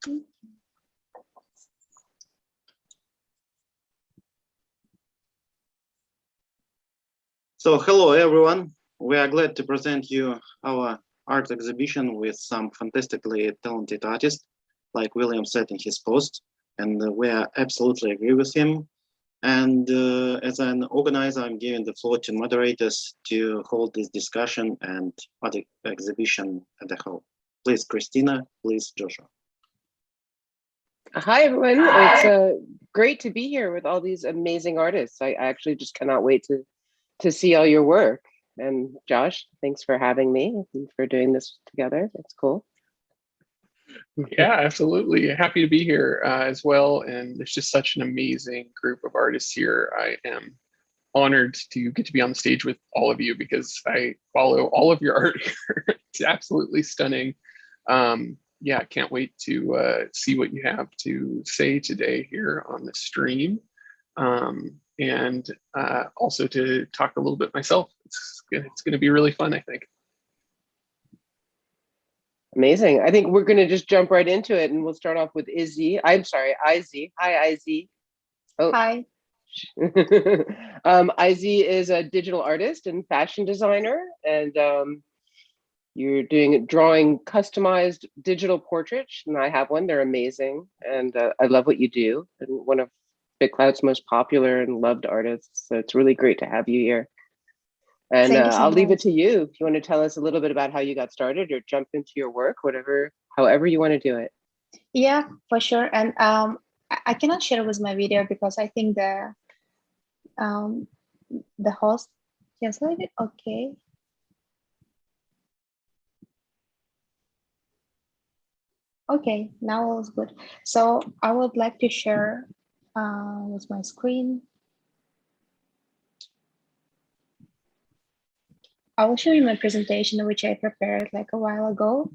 So hello everyone. We are glad to present you our art exhibition with some fantastically talented artists, like William said in his post, and we are absolutely agree with him. And as an organizer, I'm giving the floor to moderators to hold this discussion and art exhibition at a whole. Please, Christina, please, Joshua. Hi, everyone. It's great to be here with all these amazing artists. I actually just cannot wait to see all your work. And Josh, thanks for having me and for doing this together. It's cool. Yeah, absolutely. Happy to be here as well. And there's just such an amazing group of artists here. I am honored to get to be on the stage with all of you because I follow all of your art here. It's absolutely stunning. Yeah, can't wait to see what you have to say today here on the stream. And also to talk a little bit myself. It's going to be really fun, I think. Amazing. I think we're going to just jump right into it, and we'll start off with Izzy. I'm sorry, Izzy. Hi, Izzy. Oh. Hi. Izzy is a digital artist and fashion designer, and you're drawing customized digital portraits, and I have one. They're amazing, and I love what you do. And one of BitClout's most popular and loved artists. So it's really great to have you here. And I'll leave it to you if you want to tell us a little bit about how you got started or jump into your work, however you want to do it. Yeah, for sure. And I cannot share with my video because I think the host translated. Okay. Okay, now all's good. So I would like to share with my screen. I will show you my presentation, which I prepared like a while ago.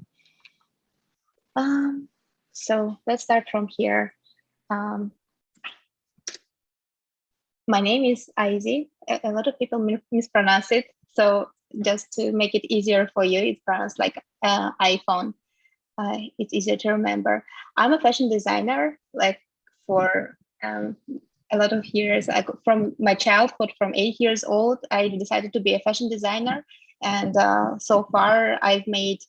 So let's start from here. My name is Izzy. A lot of people mispronounce it. So just to make it easier for you, it's pronounced like iPhone. It's easier to remember. I'm a fashion designer, like for a lot of years. From my childhood, from 8 years old, I decided to be a fashion designer. And so far, I've made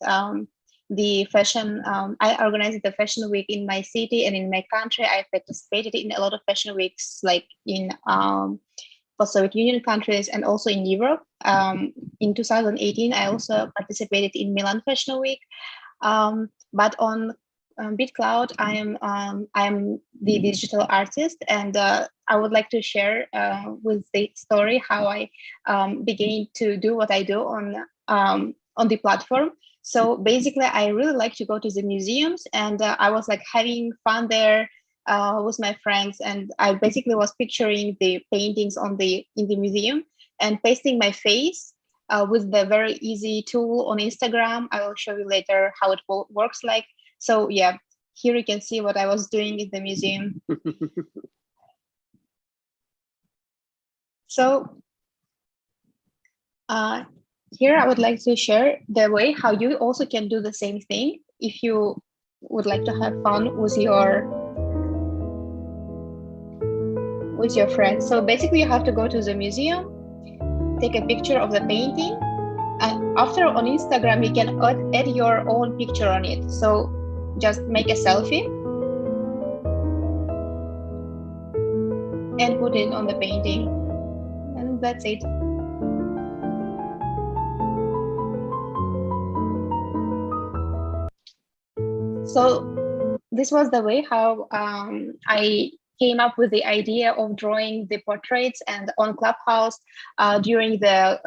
the fashion, I organized the fashion week in my city and in my country. I participated in a lot of fashion weeks, like in post-Soviet Union countries and also in Europe. In 2018, I also participated in Milan Fashion Week. But on BitClout, I'm the digital artist, and I would like to share with the story how I began to do what I do on the platform. So basically, I really like to go to the museums, and I was like having fun there with my friends, and I basically was picturing the paintings in the museum and pasting my face with the very easy tool on Instagram. I will show you later how it works like. So yeah, here you can see what I was doing in the museum. So here I would like to share the way how you also can do the same thing if you would like to have fun with your friends. So basically you have to go to the museum, take a picture of the painting, and after on Instagram you can add your own picture on it. So just make a selfie and put it on the painting, and that's it. So this was the way how I came up with the idea of drawing the portraits, and on Clubhouse during the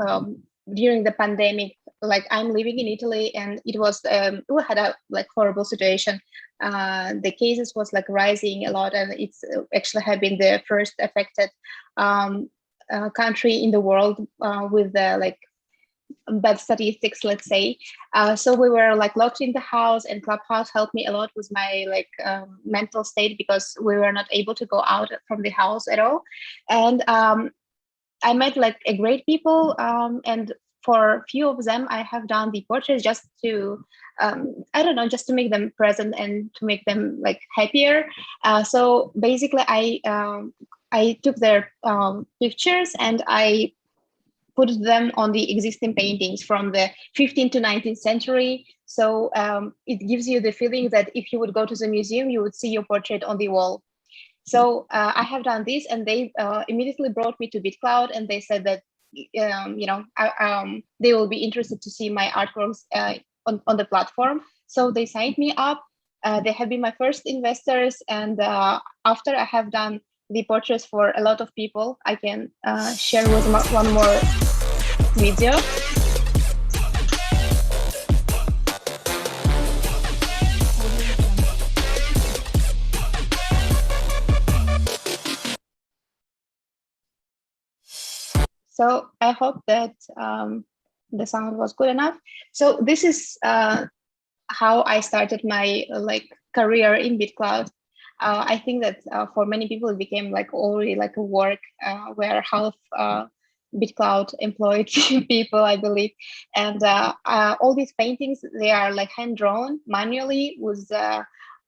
pandemic. Like I'm living in Italy, and it was we had a like horrible situation. The cases was like rising a lot, and it's actually have been the first affected country in the world with the like bad statistics, let's say. So we were like locked in the house, and Clubhouse helped me a lot with my like mental state, because we were not able to go out from the house at all. And I met like a great people, and for a few of them, I have done the portraits just to, I don't know, just to make them present and to make them like happier. So basically, I took their pictures and I put them on the existing paintings from the 15th to 19th century. So it gives you the feeling that if you would go to the museum, you would see your portrait on the wall. So I have done this, and they immediately brought me to BitCloud, and they said that they will be interested to see my artworks on the platform. So they signed me up. They have been my first investors, and after I have done the portraits for a lot of people, I can share with one more video. So I hope that the sound was good enough. So this is how I started my career in BitCloud. I think that for many people it became already like a work where half BitCloud employed people, I believe, and all these paintings, they are like hand drawn manually with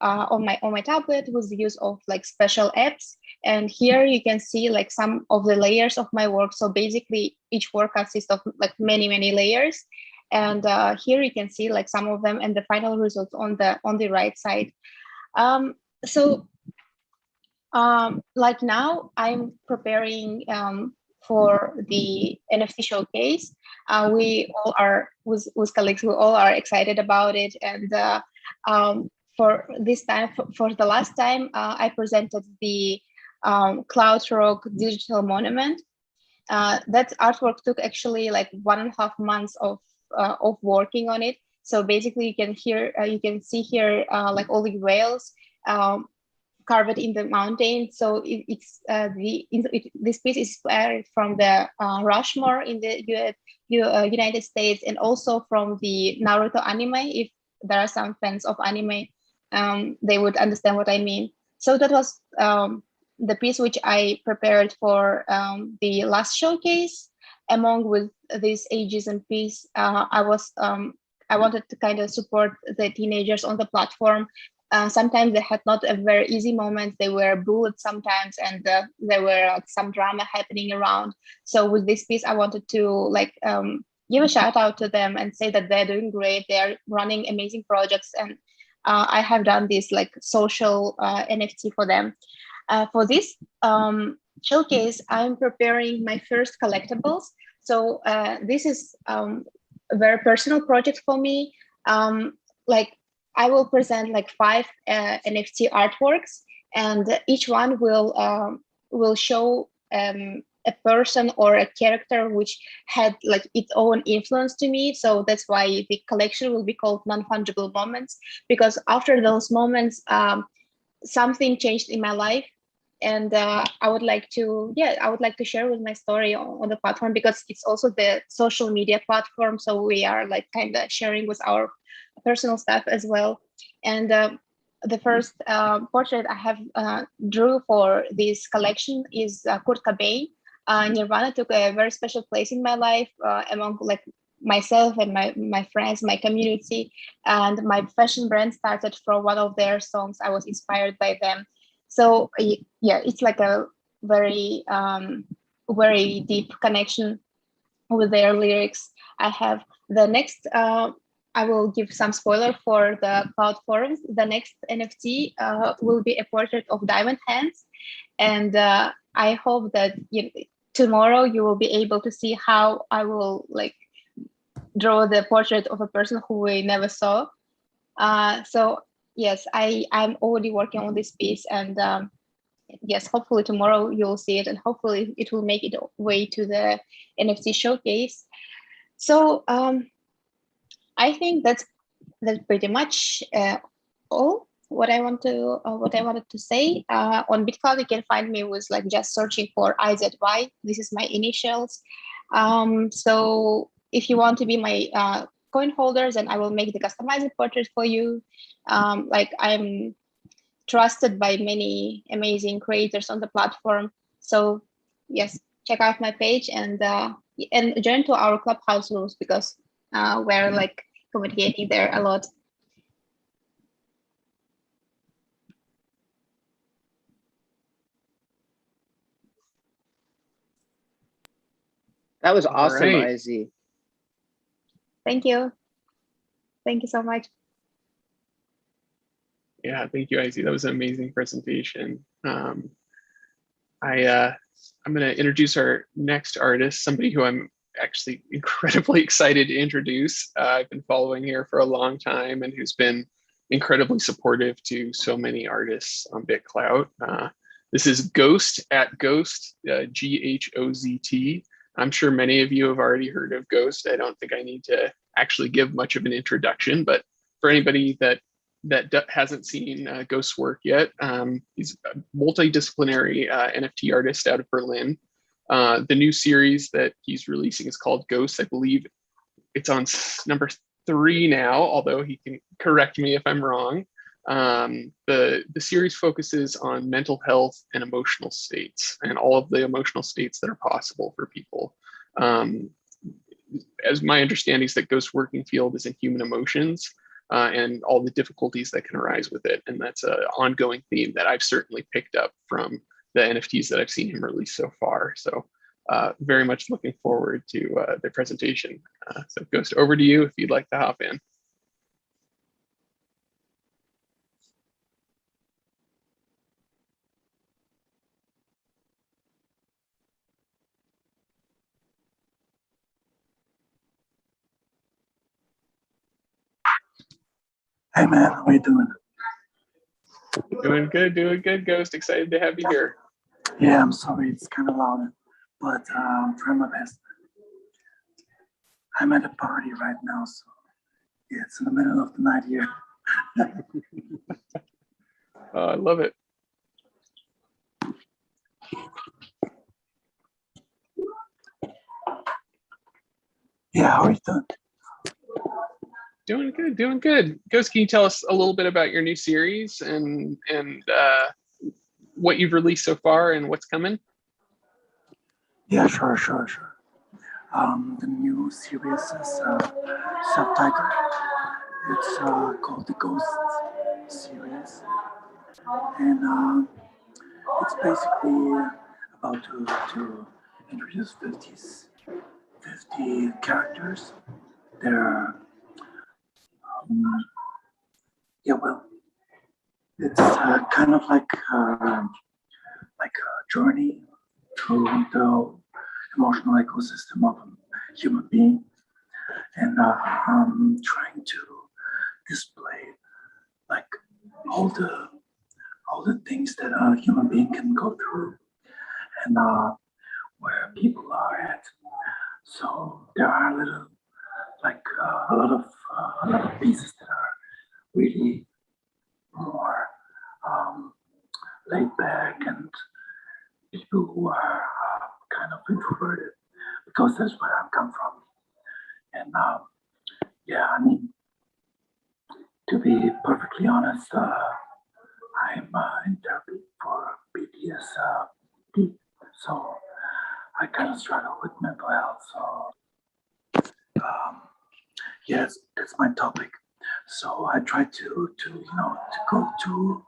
on my tablet with the use of special apps. And here you can see some of the layers of my work. So basically each work consists of many layers. And here you can see some of them and the final results on the right side. So now I'm preparing for the NFT showcase. We all are with colleagues, we all are excited about it. And for this time, for the last time, I presented the Cloud Rock digital monument. That artwork took actually 1.5 months of working on it. So basically, you can see here all the whales carved in the mountain. So this piece is inspired from the Rushmore in the United States, and also from the Naruto anime. If there are some fans of anime, they would understand what I mean. So that was the piece which I prepared for the last showcase. Among with this ageism piece, I wanted to kind of support the teenagers on the platform. Sometimes they had not a very easy moment. They were bullied sometimes, and there were some drama happening around. So with this piece, I wanted to give a shout out to them and say that they're doing great. They're running amazing projects, and I have done this social NFT for them. For this showcase, I'm preparing my first collectibles. So this is a very personal project for me. I will present 5 NFT artworks, and each one will show a person or a character which had its own influence to me. So that's why the collection will be called Non-Fungible Moments, because after those moments, something changed in my life. And I would like to share with my story on the platform, because it's also the social media platform. So we are kind of sharing with our personal stuff as well. And the first portrait I have drew for this collection is Kurt Cobain. Nirvana took a very special place in my life among myself and my friends, my community, and my fashion brand started from one of their songs. I was inspired by them. So yeah, it's a very very deep connection with their lyrics. I have the next. I will give some spoiler for the Cloud Forums. The next NFT will be a portrait of Diamond Hands, and I hope that tomorrow you will be able to see how I will draw the portrait of a person who we never saw. So yes, I'm already working on this piece, and yes, hopefully tomorrow you'll see it, and hopefully it will make it way to the NFT showcase. So I think that's pretty much all what I wanted to say. On BitCloud, you can find me with just searching for IZY. This is my initials. So if you want to be my coin holders, and I will make the customized portrait for you. I'm trusted by many amazing creators on the platform. So yes, check out my page and join to our Clubhouse rooms, because we're like communicating there a lot. That was All awesome, right. Izzy. Thank you. Thank you so much. Yeah, thank you, Izzy. That was an amazing presentation. I'm going to introduce our next artist, somebody who I'm actually incredibly excited to introduce. I've been following here for a long time and who's been incredibly supportive to so many artists on BitClout. This is Ghost at Ghost, Ghozt. I'm sure many of you have already heard of Ghost. I don't think I need to actually give much of an introduction, but for anybody that hasn't seen Ghost's work yet, he's a multidisciplinary NFT artist out of Berlin. The new series that he's releasing is called Ghost. I believe it's on number 3 now, although he can correct me if I'm wrong. The series focuses on mental health and emotional states and all of the emotional states that are possible for people. As my understanding is that Ghost's working field is in human emotions and all the difficulties that can arise with it. And that's an ongoing theme that I've certainly picked up from the NFTs that I've seen him release so far. So very much looking forward to the presentation. So Ghost, over to you if you'd like to hop in. Hey man, how are you doing? Doing good, Ghost. Excited to have you here. Yeah, I'm sorry, it's kind of loud, but I'm trying my best. I'm at a party right now, so yeah, it's in the middle of the night here. I love it. Yeah, how are you doing? Doing good. Ghost, can you tell us a little bit about your new series and what you've released so far and what's coming? Yeah, sure. The new series is subtitled. It's called the Ghost series, and it's basically about to introduce 50 characters. They're yeah, well, it's kind of like a journey through the emotional ecosystem of a human being, and I'm trying to display like all the things that a human being can go through, and where people are at. So there are a lot of pieces that are really more laid back and people who are kind of introverted, because that's where I come from. And yeah, I mean, to be perfectly honest, I'm in therapy for PTSD, so I kind of struggle with mental health. So yes, that's my topic. So I try to go to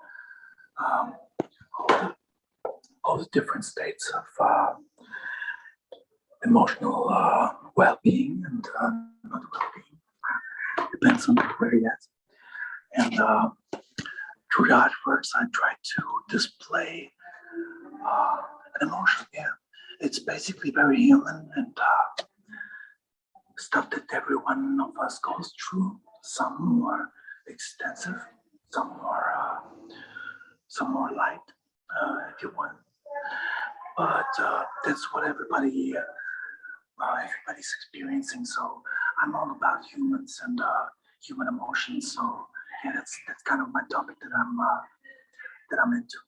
all the different states of emotional well-being and not well-being. Depends on where you're at. And through the artworks, I try to display an emotion. Yeah, it's basically very human and stuff that every one of us goes through. Some more extensive, some more light, if you want. But that's what everybody's experiencing. So I'm all about humans and human emotions. So yeah, that's kind of my topic that I'm into.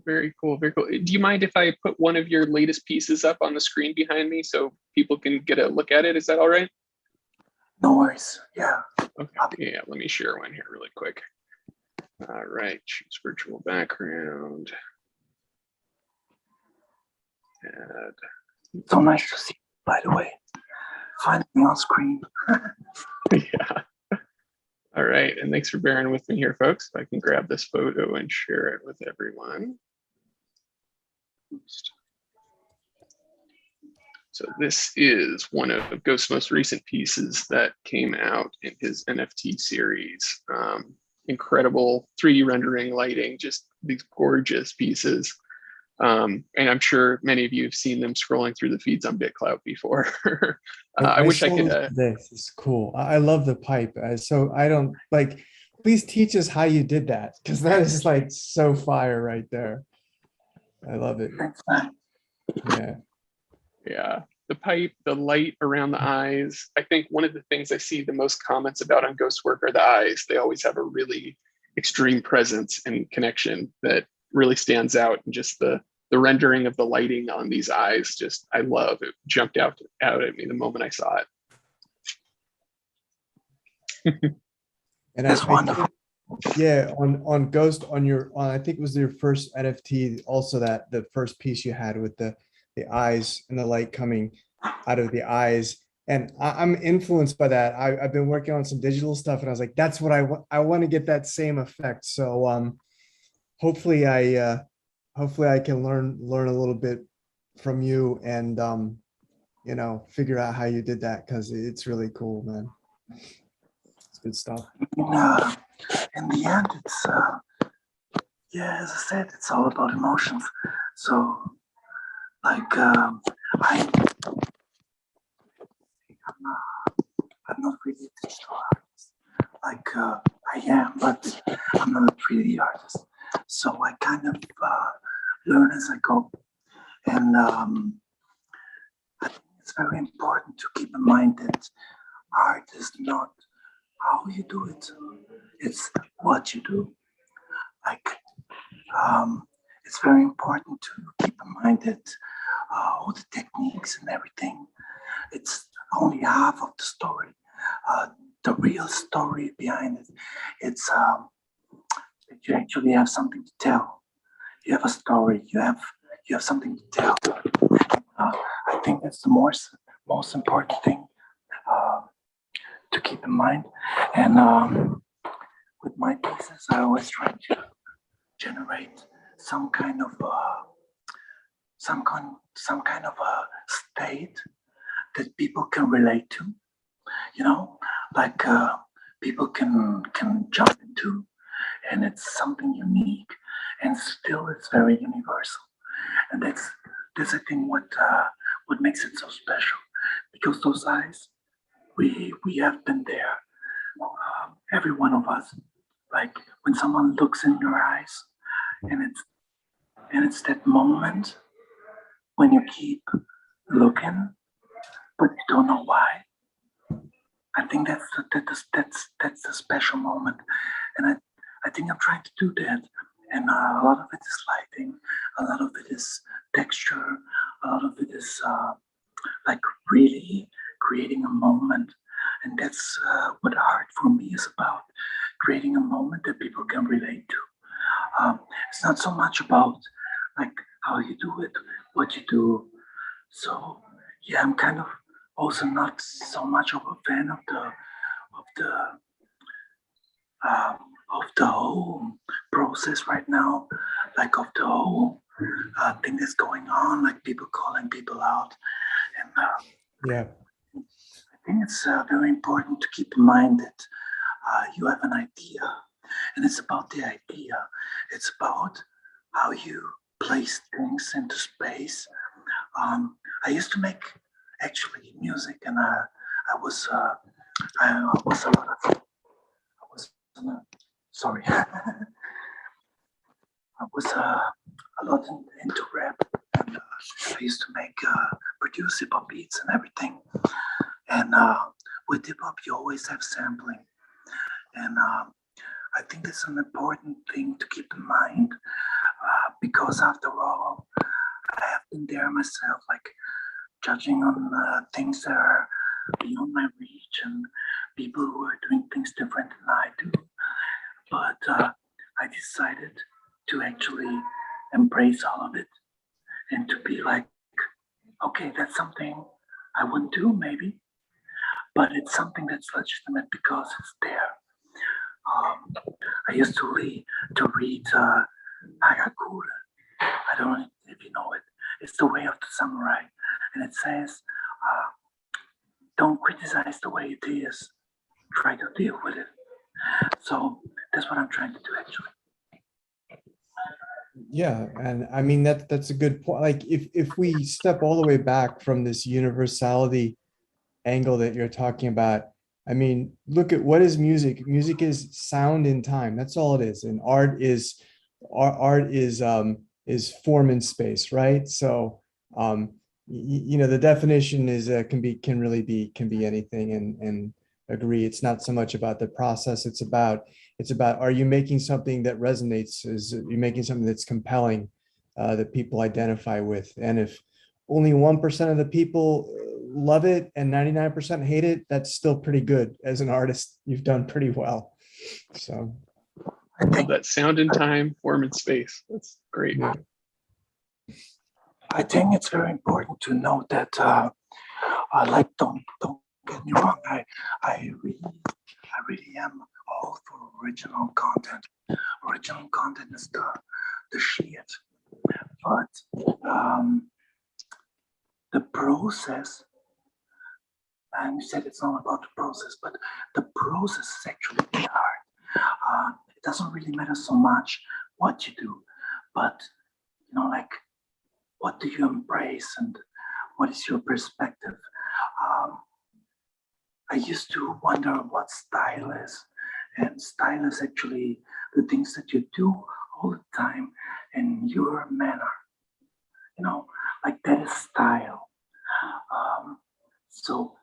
Very cool, very cool. Do you mind if I put one of your latest pieces up on the screen behind me so people can get a look at it? Is that all right? No worries. Yeah. Okay. Yeah, let me share one here really quick. All right, choose virtual background. So nice to see you, by the way. Find me on screen. Yeah. All right, and thanks for bearing with me here, folks. If I can grab this photo and share it with everyone. So this is one of Ghost's most recent pieces that came out in his NFT series. Incredible 3D rendering, lighting, just these gorgeous pieces. And I'm sure many of you have seen them scrolling through the feeds on BitClout before. I wish I could. This is cool. I love the pipe. So I don't like, please teach us how you did that, because that is like so fire right there. I love it. Yeah. Yeah, the pipe, the light around the eyes. I think one of the things I see the most comments about on Ghost work are the eyes. They always have a really extreme presence and connection that really stands out, and just the rendering of the lighting on these eyes, just I love it. Jumped out at me the moment I saw it. And That's wonderful. Yeah, on Ghost, I think it was your first NFT, also that the first piece you had with the eyes and the light coming out of the eyes. And I'm influenced by that. I've been working on some digital stuff, and I was like, that's what I want to get that same effect. So hopefully I can learn a little bit from you, and you know, figure out how you did that, because it's really cool, man. It's good stuff. In the end, it's yeah, as I said, it's all about emotions. So like I'm not really a digital artist. Like I am, but I'm not a 3D artist. So I kind of learn as I go. And I think it's very important to keep in mind that art is not how you do it, it's what you do. Like it's very important to keep in mind that all the techniques and everything, it's only half of the story. The real story behind it, it's that you actually have something to tell. You have a story. You have something to tell. I think that's the most important thing to keep in mind. And with my pieces, I always try to generate some kind of a state that people can relate to. You know, like people can jump into, and it's something unique, and still it's very universal. And that's I think what makes it so special, because those eyes, we have been there, every one of us. Like when someone looks in your eyes, and it's that moment when you keep looking, but you don't know why. I think that's the special moment, and I think I'm trying to do that. And a lot of it is lighting, a lot of it is texture, a lot of it is like really creating a moment. And that's what art for me is about, creating a moment that people can relate to. It's not so much about like how you do it, what you do. So yeah, I'm kind of also not so much of a fan of the whole process right now, like of the whole thing that's going on, like people calling people out. And Yeah. I think it's very important to keep in mind that you have an idea, and it's about the idea. It's about how you place things into space. I used to make actually music, and I was sorry. I was a lot into rap, and I used to make produce hip hop beats and everything. And with hip hop, you always have sampling, and I think it's an important thing to keep in mind, because after all, I have been there myself, like judging on things that are beyond my reach, and people who are doing things different than I do. But I decided to actually embrace all of it, and to be like okay, that's something I wouldn't do maybe, but it's something that's legitimate because it's there. I used to read Hagakure. I don't know if you know it. It's the way of the samurai, and it says, "Don't criticize the way it is. Try to deal with it." So that's what I'm trying to do, actually. Yeah, and I mean that's a good point. Like if we step all the way back from this universality angle that you're talking about, I mean, look at what is music. Music is sound in time. That's all it is. And art is form in space, right? So you know, the definition is can really be anything, and agree. It's not so much about the process. It's about are you making something that resonates? Is you making something that's compelling, that people identify with? And if only 1% of the people love it and 99% hate it, that's still pretty good. As an artist, you've done pretty well. So I love that sound in time, form in space. That's great. yeah. I think it's very important to note that, like, don't get me wrong. I really am all for original content. Original content is the shit. But the process, and you said it's not about the process, but the process is actually the art. It doesn't really matter so much what you do, but you know, like, what do you embrace and what is your perspective? I used to wonder what style is, and style is actually the things that you do all the time in your manner. You know, like that is style. So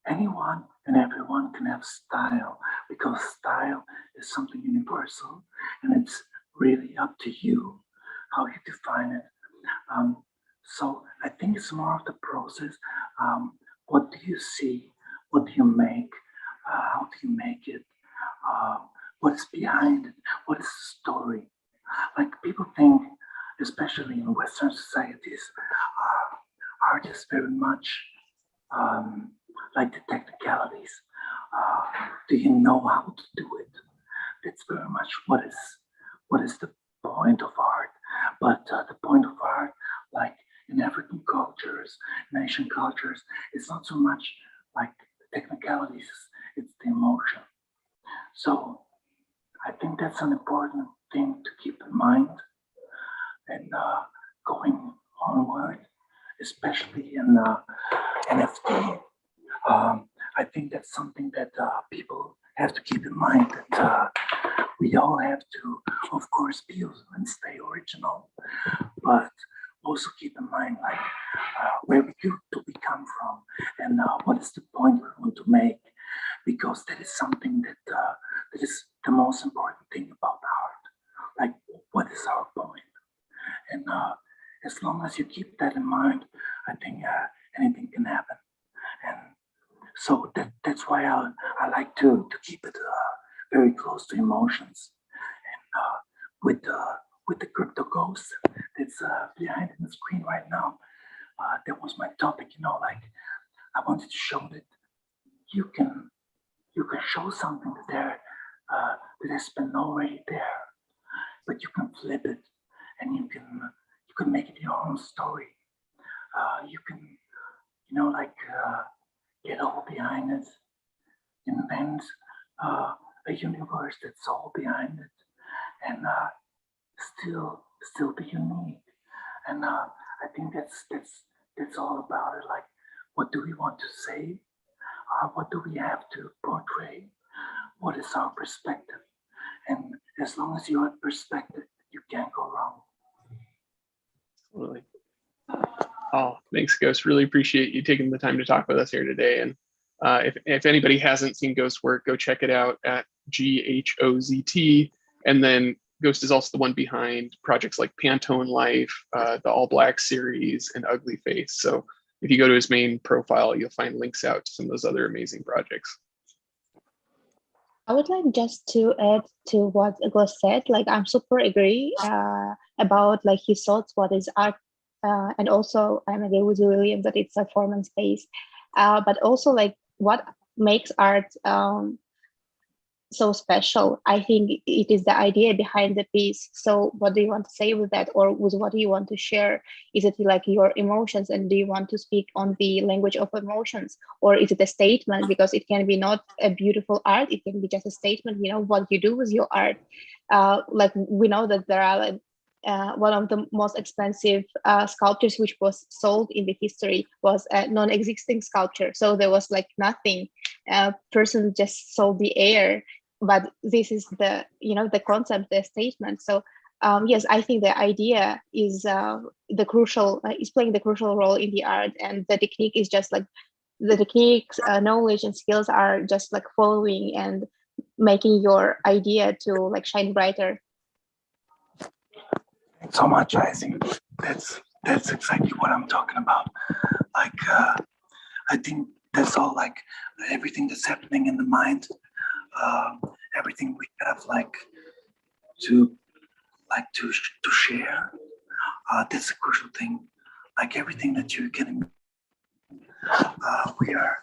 anyone and everyone can have style, because style is something universal, and it's really up to you how you define it. So I think it's more of the process. What do you see? What do you make? How do you make it? What is behind it? What is the story? Like, people think, especially in Western societies, art is very much like the technicalities. Do you know how to do it? That's very much what is the point of art. But the point of art, like in African cultures, in Asian cultures, it's not so much like the technicalities, it's the emotion. So I think that's an important thing to keep in mind. And going onward, especially in NFT, I think that's something that people have to keep in mind, that we all have to, of course, be and stay original, but also keep in mind, like, where do we come from, and what is the point we want to make, because that is something that that is the most important thing about art. Like, what is our point? And as long as you keep that in mind, I think anything can happen. And so that's why I like to keep it very close to emotions. And with the crypto ghost that's behind the screen right now, that was my topic. You know, like, I wanted to show that you can show something there that has been already there, but you can flip it, and you can make it your own story. You can, you know, like, get all behind it, invent a universe that's all behind it, and still be unique. And I think that's all about it. Like, what do we want to say? What do we have to portray? What is our perspective? And as long as you have perspective, you can't go wrong. Absolutely. Oh, thanks, Ghost. Really appreciate you taking the time to talk with us here today. And if anybody hasn't seen Ghost work, go check it out at GHOZT. And then Ghost is also the one behind projects like Pantone Life, the All Black series, and Ugly Face. So if you go to his main profile, you'll find links out to some of those other amazing projects. I would like just to add to what Ghost said. Like, I'm super agree about like his thoughts. What is art? and also I'm again with you, William, that it's performance-based. But also like what makes art so special, I think it is the idea behind the piece. So what do you want to say with that, or with what do you want to share? Is it like your emotions, and do you want to speak on the language of emotions, or is it a statement? Because it can be not a beautiful art, it can be just a statement, you know, what you do with your art. Like we know that there are one of the most expensive sculptures which was sold in the history was a non-existing sculpture. So there was like nothing. Person just sold the air, but this is the, you know, the concept, the statement. So yes, I think the idea is the crucial, is playing the crucial role in the art, and the technique is just like the techniques, knowledge and skills are just like following and making your idea to like shine brighter. Thanks so much, Izzy. That's exactly what I'm talking about. Like, I think that's all, like everything that's happening in the mind, everything we have to share. That's a crucial thing. Like everything that you're getting, we are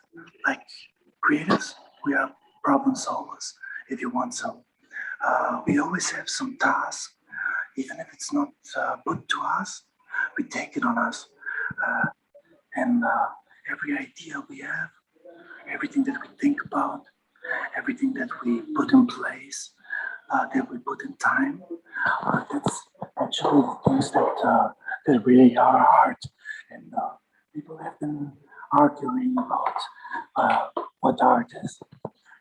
like creators. We are problem solvers, if you want so. We always have some tasks, even if it's not put to us, we take it on us. And every idea we have, everything that we think about, everything that we put in place, that we put in time, that's actually the things that really are hard. And people have been arguing about what art is.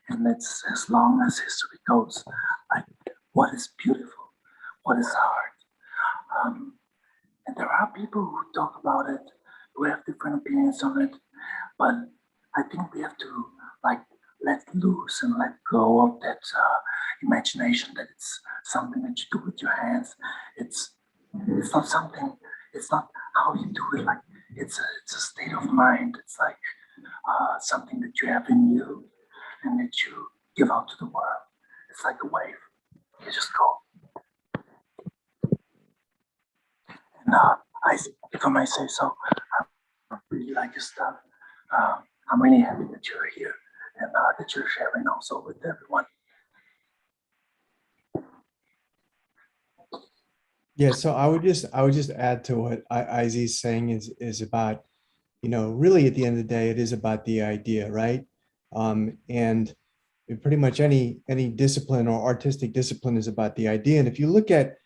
And it's as long as history goes, like what is beautiful, what is art. And there are people who talk about it, who have different opinions on it, but I think we have to like let loose and let go of that imagination that it's something that you do with your hands. It's not something. It's not how you do it. Like it's a state of mind. It's like something that you have in you and that you give out to the world. It's like a wave. You just go. And if I may say so, I really like your stuff. I'm really happy that you're here and that you're sharing also with everyone. Yeah, so I would just add to what Izzy's saying is about, you know, really at the end of the day, it is about the idea, right? And pretty much any discipline or artistic discipline is about the idea. And if you look at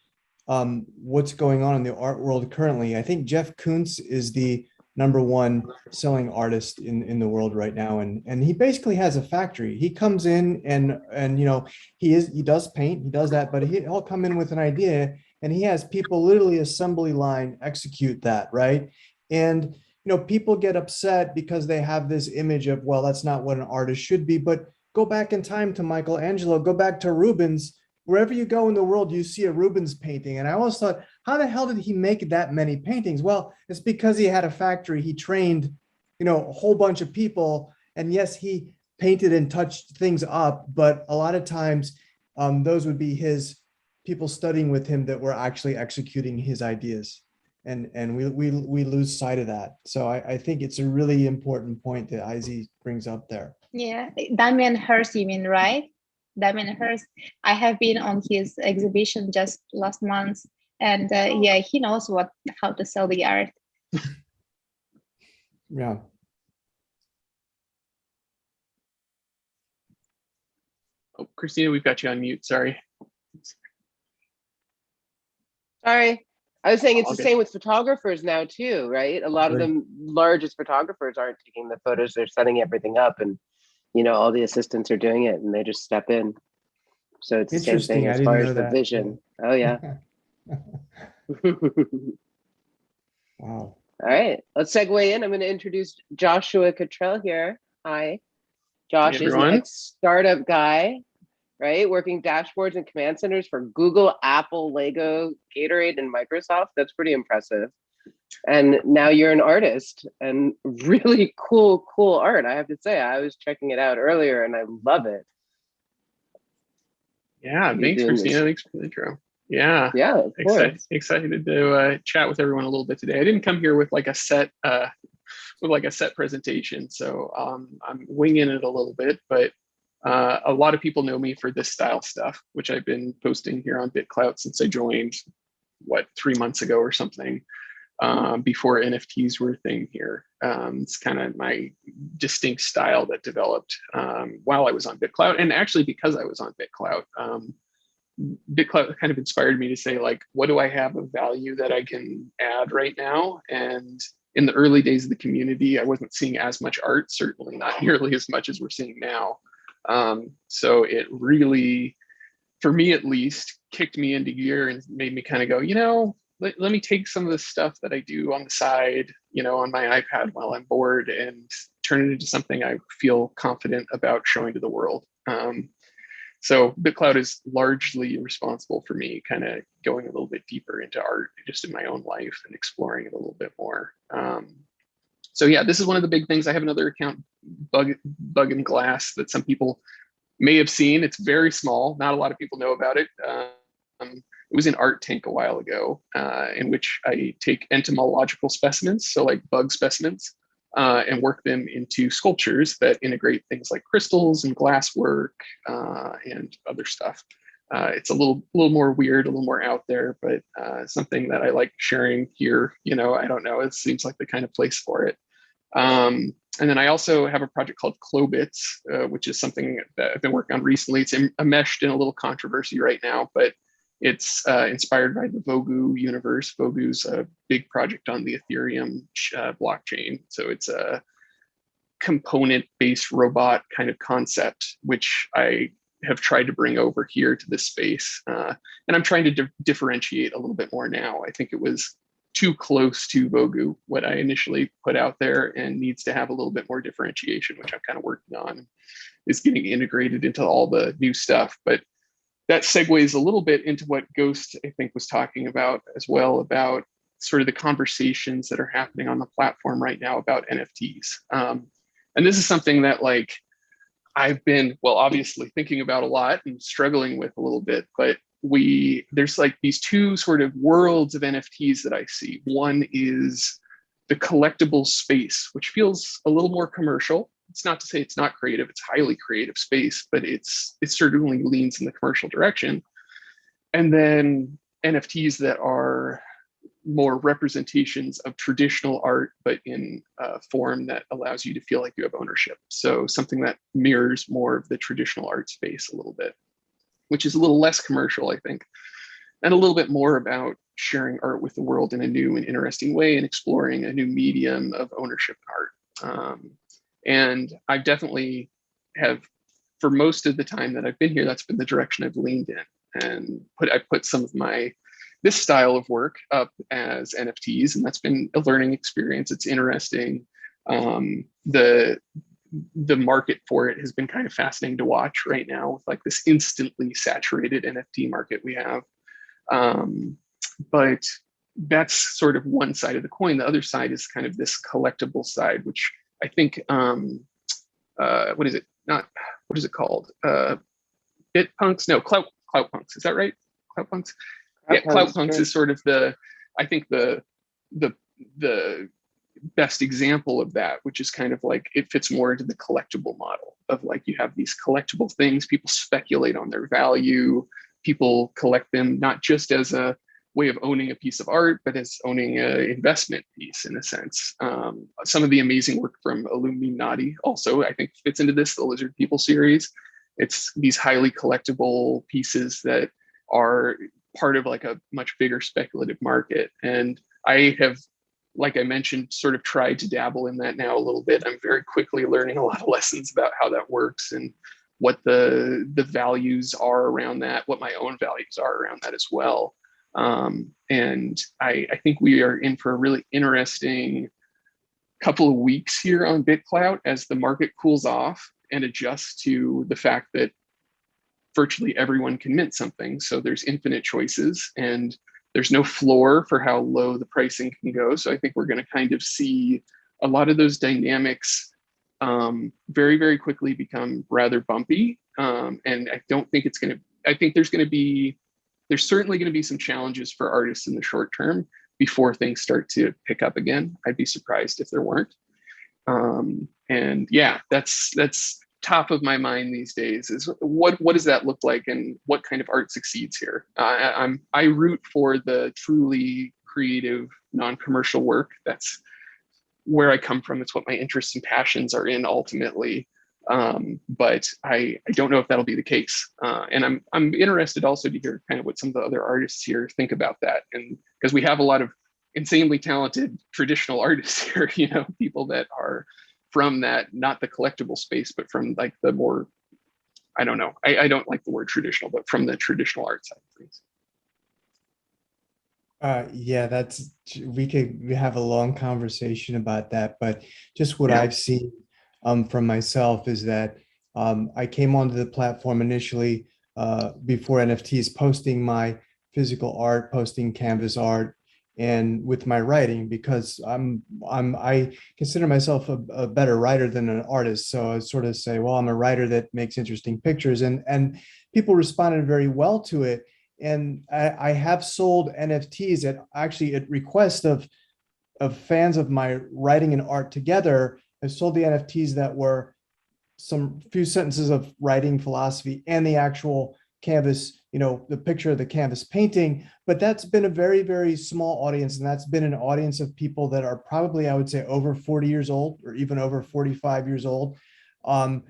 what's going on in the art world currently, I think Jeff Koons is the #1 selling artist in the world right now, and he basically has a factory. He comes in and you know, he does paint, he does that, but he'll come in with an idea, and he has people literally assembly line execute that, right? And you know, people get upset because they have this image of, well, that's not what an artist should be. But go back in time to Michelangelo, go back to Rubens. Wherever you go in the world, you see a Rubens painting. And I always thought, how the hell did he make that many paintings? Well, it's because he had a factory. He trained, you know, a whole bunch of people. And yes, he painted and touched things up, but a lot of times those would be his people studying with him that were actually executing his ideas. And we lose sight of that. So I think it's a really important point that Izzy brings up there. Yeah, Damien Hirst, you mean, right? Damien Hirst. I have been on his exhibition just last month, and yeah, he knows how to sell the art. Yeah. Oh, Christina, we've got you on mute. Sorry. Sorry. I was saying it's All the good. same with photographers now too, right? A lot of Right. them largest photographers aren't taking the photos, they're setting everything up, and you know, all the assistants are doing it and they just step in. So it's the same thing Interesting. I as didn't far know as the that. vision. Oh yeah. Wow. All right, let's segue in. I'm going to introduce Joshua Catrell here. Hi. Josh Hey, is an everyone. ex-startup guy, right? Working dashboards and command centers for Google, Apple, Lego, Gatorade, and Microsoft. That's pretty impressive. And now you're an artist, and really cool art. I have to say, I was checking it out earlier and I love it. Yeah, You're thanks, doing Christina. this. Thanks for the intro. Yeah, Yeah, of course. excited to chat with everyone a little bit today. I didn't come here with like a set presentation, so I'm winging it a little bit. But a lot of people know me for this style stuff, which I've been posting here on BitClout since I joined, 3 months ago or something. Before NFTs were a thing here. It's kind of my distinct style that developed while I was on BitClout, and actually because I was on BitClout. BitClout kind of inspired me to say, like, what do I have of value that I can add right now? And in the early days of the community, I wasn't seeing as much art, certainly not nearly as much as we're seeing now. So it really, for me at least, kicked me into gear and made me kind of go, let me take some of the stuff that I do on the side, on my iPad while I'm bored, and turn it into something I feel confident about showing to the world. So BitClout is largely responsible for me kind of going a little bit deeper into art just in my own life and exploring it a little bit more. So yeah, this is one of the big things. I have another account, Bug and Glass, that some people may have seen. It's very small. Not a lot of people know about it. It was in Art Tank a while ago, in which I take entomological specimens, so like bug specimens, and work them into sculptures that integrate things like crystals and glass work and other stuff. It's a little more weird, a little more out there, but something that I like sharing here. I don't know, it seems like the kind of place for it. And then I also have a project called Clobits, which is something that I've been working on recently. It's enmeshed in a little controversy right now, but it's inspired by the Vogu universe. Vogu's a big project on the Ethereum blockchain. So it's a component-based robot kind of concept, which I have tried to bring over here to this space. And I'm trying to differentiate a little bit more now. I think it was too close to Vogu, what I initially put out there, and needs to have a little bit more differentiation, which I'm kind of working on, is getting integrated into all the new stuff. But that segues a little bit into what Ghost, I think, was talking about as well, about sort of the conversations that are happening on the platform right now about NFTs. And this is something that, like, I've been, well, obviously thinking about a lot and struggling with a little bit, but there's like these two sort of worlds of NFTs that I see. One is the collectible space, which feels a little more commercial. It's not to say it's not creative, it's highly creative space, but it certainly leans in the commercial direction. And then NFTs that are more representations of traditional art, but in a form that allows you to feel like you have ownership. So something that mirrors more of the traditional art space a little bit, which is a little less commercial, I think, and a little bit more about sharing art with the world in a new and interesting way and exploring a new medium of ownership in art. And I definitely have, for most of the time that I've been here, that's been the direction I've leaned in, and I put some of this style of work up as NFTs, and that's been a learning experience. It's interesting. The market for it has been kind of fascinating to watch right now, with like this instantly saturated NFT market we have. But that's sort of one side of the coin. The other side is kind of this collectible side, which I think, what is it called? BitPunks? No, Clout Punks. Is that right? Clout Punks? Yeah, Clout Punks is sort of I think the best example of that, which is kind of like, it fits more into the collectible model of, like, you have these collectible things, people speculate on their value, people collect them not just as a way of owning a piece of art, but as owning an investment piece in a sense. Some of the amazing work from Illuminati also, I think, fits into this, the Lizard People series. It's these highly collectible pieces that are part of like a much bigger speculative market. And I have, like I mentioned, sort of tried to dabble in that now a little bit. I'm very quickly learning a lot of lessons about how that works and what the values are around that, what my own values are around that as well. And I think we are in for a really interesting couple of weeks here on BitClout as the market cools off and adjusts to the fact that virtually everyone can mint something. So there's infinite choices and there's no floor for how low the pricing can go. So I think we're going to kind of see a lot of those dynamics very, very quickly become rather bumpy. And I don't think I think there's going to be there's certainly going to be some challenges for artists in the short term before things start to pick up again. I'd be surprised if there weren't. And yeah, that's top of my mind these days, is what does that look like, and what kind of art succeeds here? I root for the truly creative, non-commercial work. That's where I come from. It's what my interests and passions are in ultimately. But I don't know if that'll be the case. And I'm interested also to hear kind of what some of the other artists here think about that. And because we have a lot of insanely talented traditional artists here, you know, people that are from that, not the collectible space, but from like the more, I don't know, I don't like the word traditional, but from the traditional art side of things. Yeah, we have a long conversation about that, but just what Yeah. I've seen from myself is that I came onto the platform initially before NFTs, posting my physical art, posting canvas art, and with my writing, because I consider myself a better writer than an artist. So I sort of say, well, I'm a writer that makes interesting pictures, and people responded very well to it. And I have sold NFTs at request of fans of my writing and art together. I sold the NFTs that were some few sentences of writing philosophy and the actual canvas, you know, the picture of the canvas painting. But that's been a very, very small audience. And that's been an audience of people that are probably, I would say, over 40 years old or even over 45 years old. And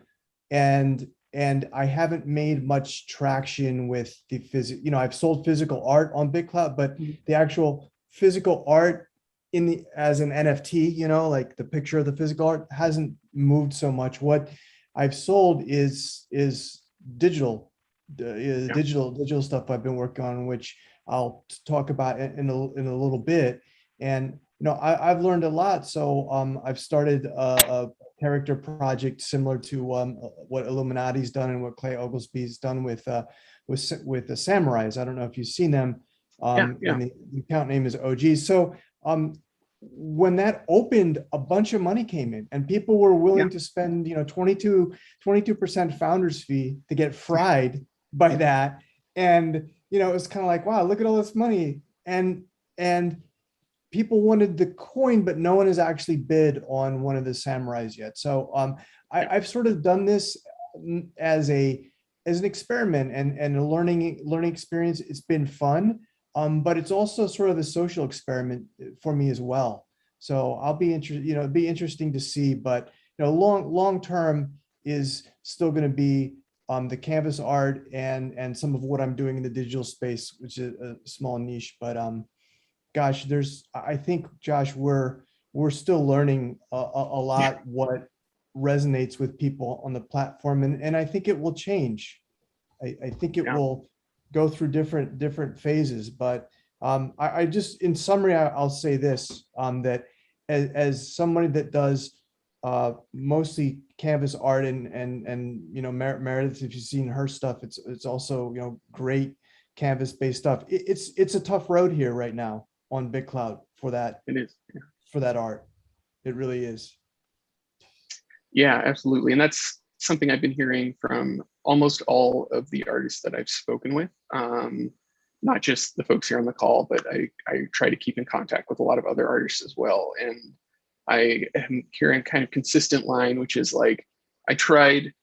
I haven't made much traction with the you know, I've sold physical art on BitClout, but the actual physical art as an NFT, you know, like the picture of the physical art hasn't moved so much. What I've sold is digital stuff I've been working on, which I'll talk about in a little bit. And you know, I've learned a lot. So I've started a character project similar to what Illuminati's done and what Clay Oglesby's done with the Samurais. I don't know if you've seen them. And the account name is OG. So when that opened, a bunch of money came in, and people were willing to spend, you know, 22% founders fee to get fried by that. And you know, it was kind of like, wow, look at all this money. And people wanted the coin, but no one has actually bid on one of the Samurais yet. So I've sort of done this as an experiment and a learning experience. It's been fun, but it's also sort of a social experiment for me as well. So I'll be interested. You know, it'd be interesting to see, but you know, long term is still going to be the canvas art and some of what I'm doing in the digital space, which is a small niche, but gosh, I think, Josh, we're still learning a lot what resonates with people on the platform, and I think it will change. I think it will go through different phases, but I just, in summary, I'll say this, that as somebody that does mostly canvas art and you know, Meredith, if you've seen her stuff, it's also, you know, great canvas based stuff. It's a tough road here right now on BitClout for that. It is. For that art. It really is. Yeah, absolutely. And that's something I've been hearing from almost all of the artists that I've spoken with. Not just the folks here on the call, but I try to keep in contact with a lot of other artists as well. And I am hearing kind of consistent line, which is like, I tried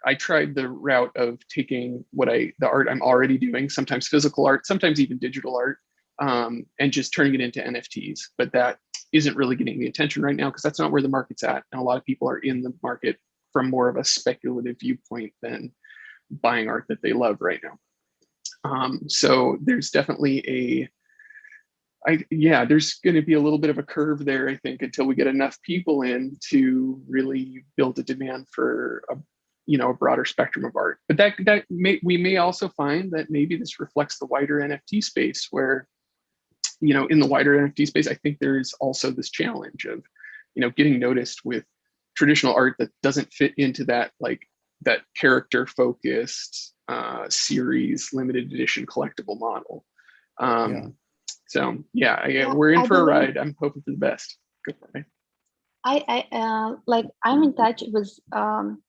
the route of taking the art I'm already doing, sometimes physical art, sometimes even digital art, and just turning it into NFTs. But that isn't really getting the attention right now because that's not where the market's at. And a lot of people are in the market from more of a speculative viewpoint than buying art that they love right now. So there's definitely there's going to be a little bit of a curve there, I think, until we get enough people in to really build a demand for a broader spectrum of art. But we may also find that maybe this reflects the wider NFT space, where, you know, in the wider NFT space, I think there's also this challenge of, you know, getting noticed with traditional art that doesn't fit into that, like, that character focused series limited edition collectible model. So yeah, we're in for a ride. I'm hoping for the best. Go for it. Like I'm in touch with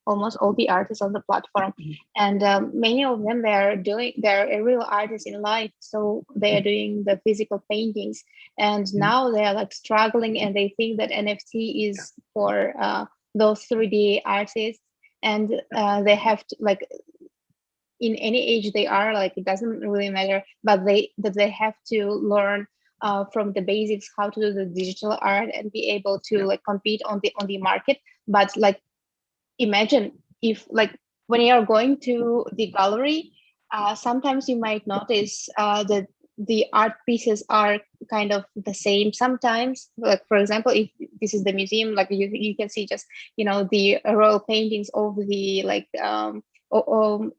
almost all the artists on the platform, and many of them they're a real artist in life, so they are doing the physical paintings, and now they are like struggling, and they think that NFT is for those 3D artists, and they have to like in any age they are, like it doesn't really matter, but they have to learn from the basics how to do the digital art and be able to like compete on the market. But like imagine if like when you are going to the gallery, sometimes you might notice that the art pieces are kind of the same sometimes. Like for example, if this is the museum, like you can see just the royal paintings of the like of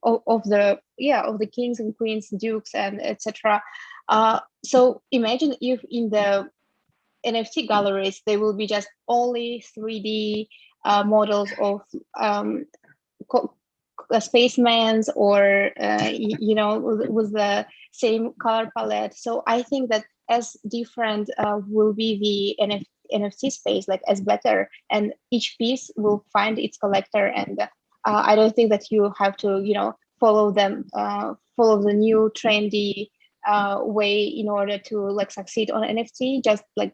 the kings and queens, dukes, and etc. So imagine if in the NFT galleries there will be just only 3D models of spacemans, or with the same color palette. So I think that as different will be the NFT space, like as better, and each piece will find its collector. And I don't think that you have to follow the new trendy way in order to like succeed on NFT. Just like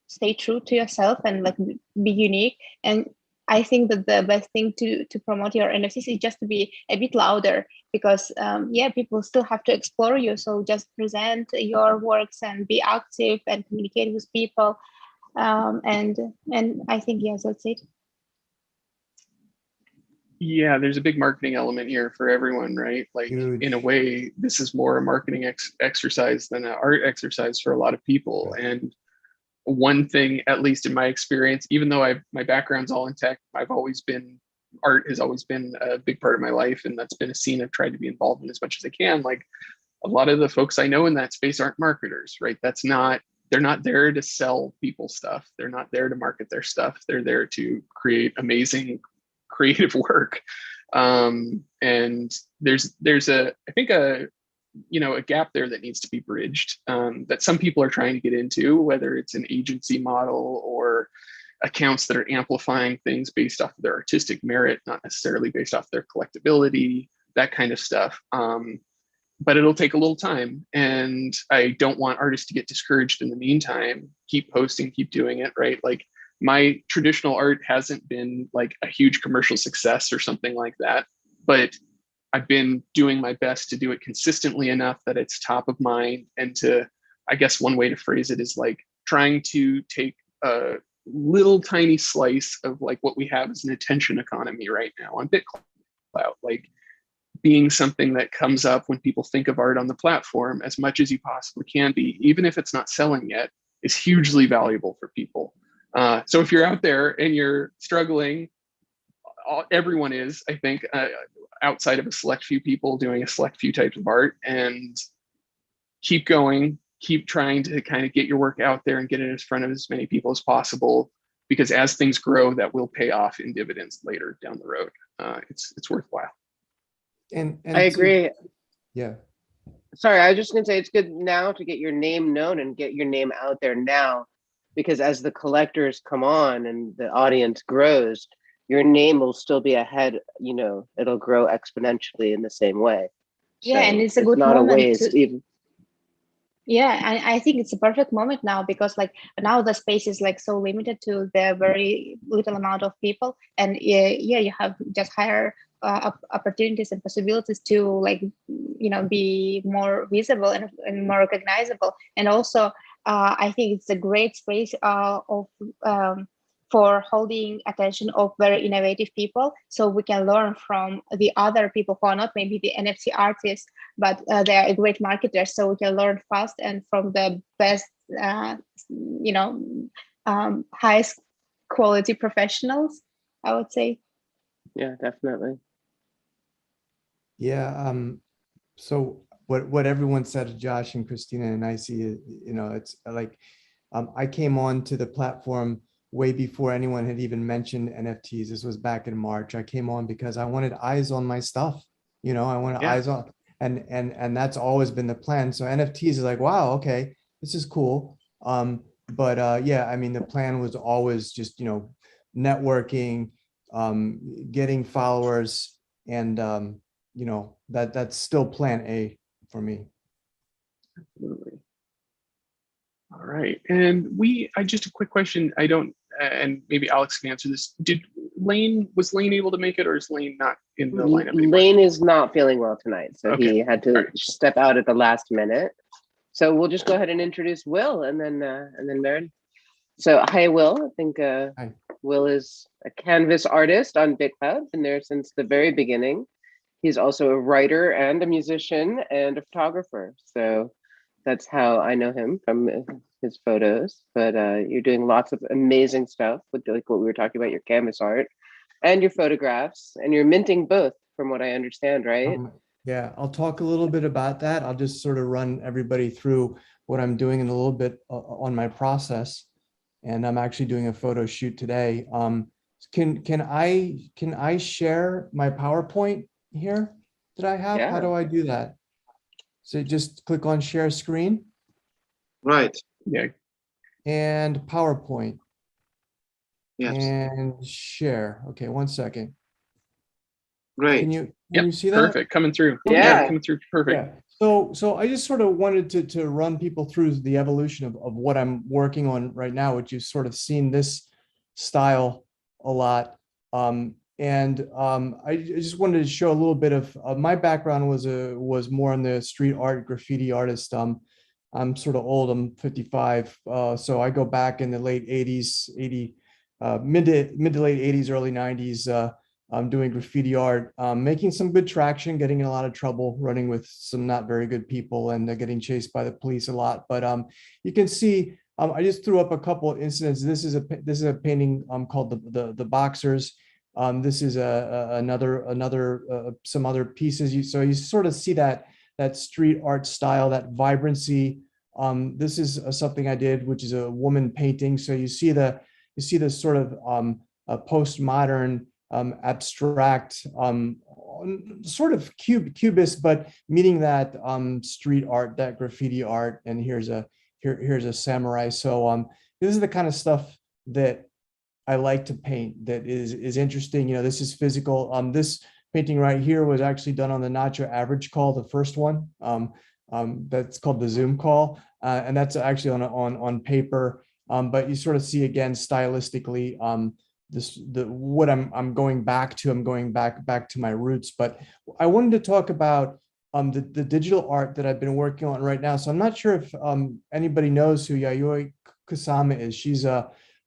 stay true to yourself and like be unique. And I think that the best thing to promote your NFTs is just to be a bit louder, because people still have to explore you. So just present your works and be active and communicate with people. And I think, yes, that's it. Yeah, there's a big marketing element here for everyone, right? Like in a way, this is more a marketing exercise than an art exercise for a lot of people. And one thing, at least in my experience, even though my background's all in tech, art has always been a big part of my life, and that's been a scene I've tried to be involved in as much as I can. Like a lot of the folks I know in that space aren't marketers, right? They're not there to sell people stuff. They're not there to market their stuff. They're there to create amazing creative work. And there's a gap there that needs to be bridged, that some people are trying to get into, whether it's an agency model or accounts that are amplifying things based off of their artistic merit, not necessarily based off their collectability, that kind of stuff. But it'll take a little time, and I don't want artists to get discouraged in the meantime. Keep posting, keep doing it, right? Like my traditional art hasn't been like a huge commercial success or something like that, but I've been doing my best to do it consistently enough that it's top of mind. And I guess one way to phrase it is like trying to take a little tiny slice of like what we have as an attention economy right now on BitClout, like being something that comes up when people think of art on the platform as much as you possibly can be, even if it's not selling yet, is hugely valuable for people. So if you're out there and you're struggling, everyone is, I think, outside of a select few people doing a select few types of art, and keep going, keep trying to kind of get your work out there and get it in front of as many people as possible, because as things grow, that will pay off in dividends later down the road. It's worthwhile. And I agree. Yeah. Sorry, I was just gonna say it's good now to get your name known and get your name out there now, because as the collectors come on and the audience grows, your name will still be ahead, it'll grow exponentially in the same way. Yeah, so and it's a good not moment a waste even. Yeah, I think it's a perfect moment now, because like now the space is like so limited to the very little amount of people, and you have just higher opportunities and possibilities to like be more visible and more recognizable. And also I think it's a great space for holding attention of very innovative people, so we can learn from the other people who are not maybe the NFT artists, but they are great marketers, so we can learn fast and from the best highest quality professionals, I would say. Yeah, definitely. Yeah. So what everyone said, Josh and Christina and I see, it's like I came on to the platform way before anyone had even mentioned NFTs. This was back in March. I came on because I wanted eyes on my stuff. I wanted eyes on, and that's always been the plan. So NFTs is like, wow, okay, this is cool. Yeah, I mean, the plan was always just, networking, getting followers, and that's still plan A for me. Absolutely. All right. And I just a quick question. I don't, and maybe Alex can answer this. Was Lane able to make it, or is Lane not in the lineup anymore? Lane is not feeling well tonight, so Okay. he had to All right. step out at the last minute. So we'll just go ahead and introduce Will, and then Meredith. So hi, Will. I think Hi. Will is a canvas artist on BitCloud, been there since the very beginning. He's also a writer and a musician and a photographer. So that's how I know him, from his photos. But you're doing lots of amazing stuff with like what we were talking about, your canvas art and your photographs, and you're minting both, from what I understand, right? Yeah, I'll talk a little bit about that. I'll just sort of run everybody through what I'm doing in a little bit on my process. And I'm actually doing a photo shoot today. Can I share my PowerPoint here that I have? Yeah. How do I do that? So just click on share screen Right. Yeah. and PowerPoint Yes. and share. Okay, 1 second. Great. Can you Yep, see that? perfect. Coming through. Yeah. Coming through. Perfect. Yeah. So I just sort of wanted to run people through the evolution of what I'm working on right now, which you've sort of seen this style a lot. I just wanted to show a little bit of my background was more on the street art, graffiti artist. I'm sort of old. I'm 55, so I go back in the late 80s, mid to late 80s, early 90s. I'm doing graffiti art, making some good traction, getting in a lot of trouble, running with some not very good people, and getting chased by the police a lot. But you can see, I just threw up a couple of incidents. This is a painting called the Boxers. This is some other pieces. So you sort of see that street art style, that vibrancy. This is something I did, which is a woman painting. So you see the sort of postmodern, abstract, sort of cubist, but meaning that street art, that graffiti art. And here's a samurai. So this is the kind of stuff that I like to paint, that is interesting. This is physical. This painting right here was actually done on the Nacho Average call, the first one. That's called the Zoom call, and that's actually on paper. But you sort of see again stylistically what I'm going back to. I'm going back to my roots. But I wanted to talk about the digital art that I've been working on right now. So I'm not sure if anybody knows who Yayoi Kosama is. She's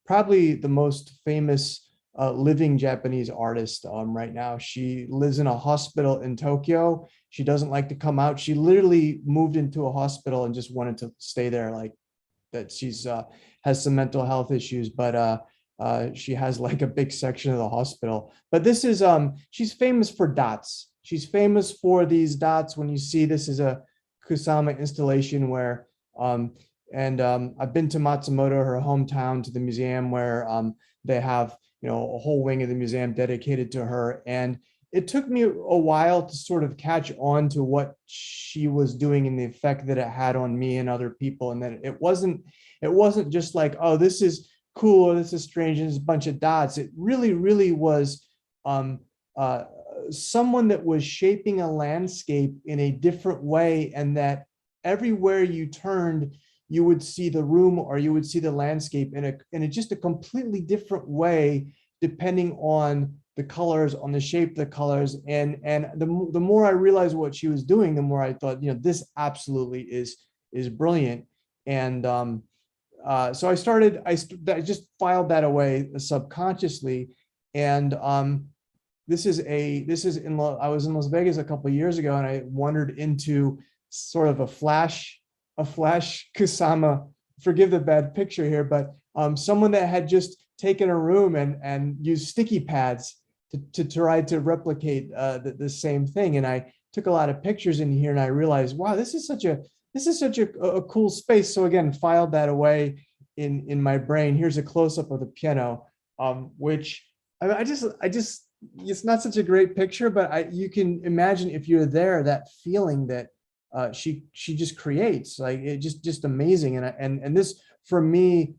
probably the most famous living Japanese artist right now. She lives in a hospital in Tokyo. She doesn't like to come out. She literally moved into a hospital and just wanted to stay there. Like that, she's has some mental health issues, but she has like a big section of the hospital. But this is she's famous for dots. She's famous for these dots. When you see, this is a Kusama installation where I've been to Matsumoto, her hometown, to the museum where they have a whole wing of the museum dedicated to her. And it took me a while to sort of catch on to what she was doing and the effect that it had on me and other people. And that it wasn't just like, oh, this is cool, or this is strange, and it's a bunch of dots. It really was someone that was shaping a landscape in a different way, and that everywhere you turned, you would see the room or you would see the landscape in just a completely different way, depending on the colors, on the shape of the colors. And the more I realized what she was doing, the more I thought, this absolutely is brilliant. And so I just filed that away subconsciously. And I was in Las Vegas a couple of years ago, and I wandered into sort of a flash Kusama, forgive the bad picture here, but someone that had just taken a room and used sticky pads to try to replicate the same thing. And I took a lot of pictures in here, and I realized, wow, this is such a cool space. So again, filed that away in my brain. Here's a close-up of the piano, which I just it's not such a great picture, but you can imagine, if you're there, that feeling that she just creates, like it just amazing. And this for me,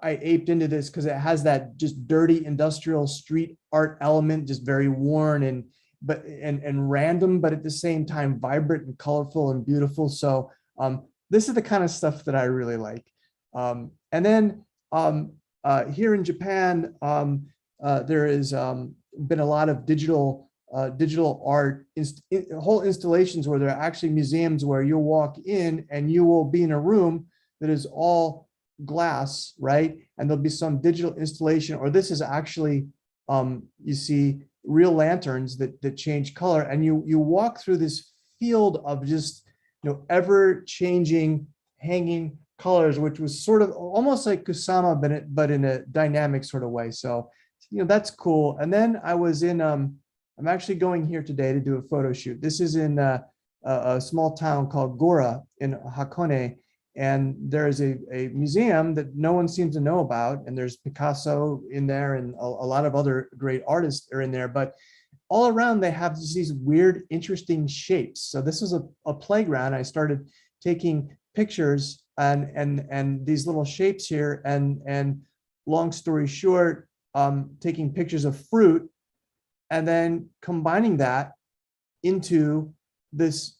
I aped into this because it has that just dirty industrial street art element, just very worn and random, but at the same time vibrant and colorful and beautiful. So this is the kind of stuff that I really like. And then here in Japan, there has been a lot of digital art, whole installations where there are actually museums where you'll walk in and you will be in a room that is all glass, right? And there'll be some digital installation, or this is actually, you see real lanterns that change color, and you walk through this field of just, ever changing hanging colors, which was sort of almost like Kusama, but in a dynamic sort of way. So, that's cool. And then I was in, I'm actually going here today to do a photo shoot. This is in a small town called Gora in Hakone. And there's a museum that no one seems to know about. And there's Picasso in there, and a lot of other great artists are in there. But all around, they have these weird, interesting shapes. So this is a playground. I started taking pictures and these little shapes here. And long story short, taking pictures of fruit and then combining that into this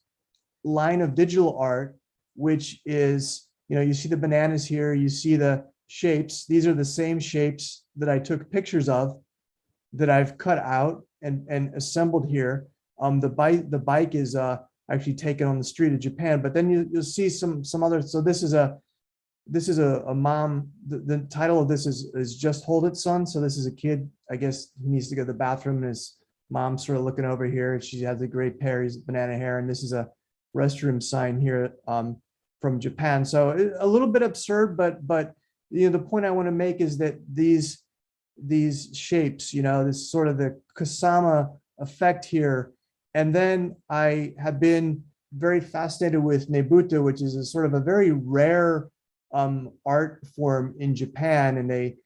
line of digital art, which is, you see the bananas here, you see the shapes. These are the same shapes that I took pictures of that I've cut out and assembled here. The bike is actually taken on the street of Japan, but then you'll see some other. So this is a mom. The title of this is Just Hold It, Son. So this is a kid, I guess he needs to go to the bathroom, and his mom's sort of looking over here. She has a great pair of banana hair, and this is a restroom sign here from Japan. So a little bit absurd, but the point I want to make is that these shapes, this sort of the Kusama effect here. And then I have been very fascinated with Nebuta, which is a sort of a very rare art form in Japan. And they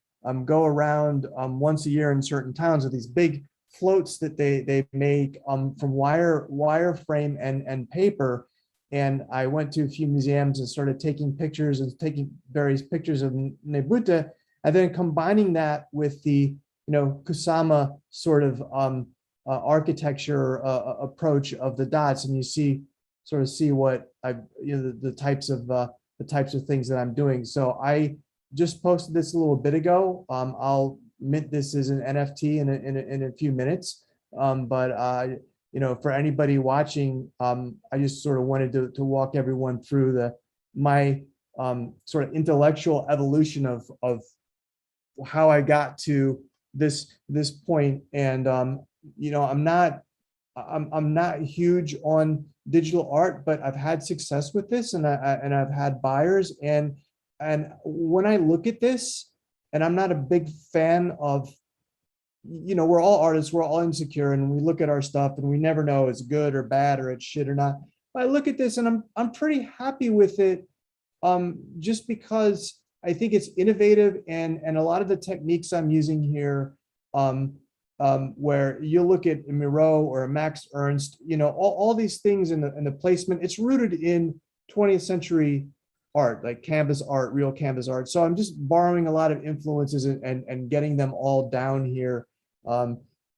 go around once a year in certain towns with these big floats that they make from wire frame and paper. And I went to a few museums and started taking pictures and taking various pictures of Nebuta, and then combining that with the Kusama sort of architecture approach of the dots, and you see what the types of things that I'm doing. So I just posted this a little bit ago. I'll mint this as an NFT in a few minutes. But for anybody watching, I just sort of wanted to walk everyone through my sort of intellectual evolution of how I got to this point. And I'm not huge on digital art, but I've had success with this, and I've had buyers. And when I look at this, and I'm not a big fan of, we're all artists, we're all insecure, and we look at our stuff and we never know it's good or bad or it's shit or not. But I look at this and I'm pretty happy with it, just because I think it's innovative, and a lot of the techniques I'm using here, where you look at a Miro or a Max Ernst, all these things in the placement, it's rooted in 20th century art, like canvas art, real canvas art. So I'm just borrowing a lot of influences and getting them all down here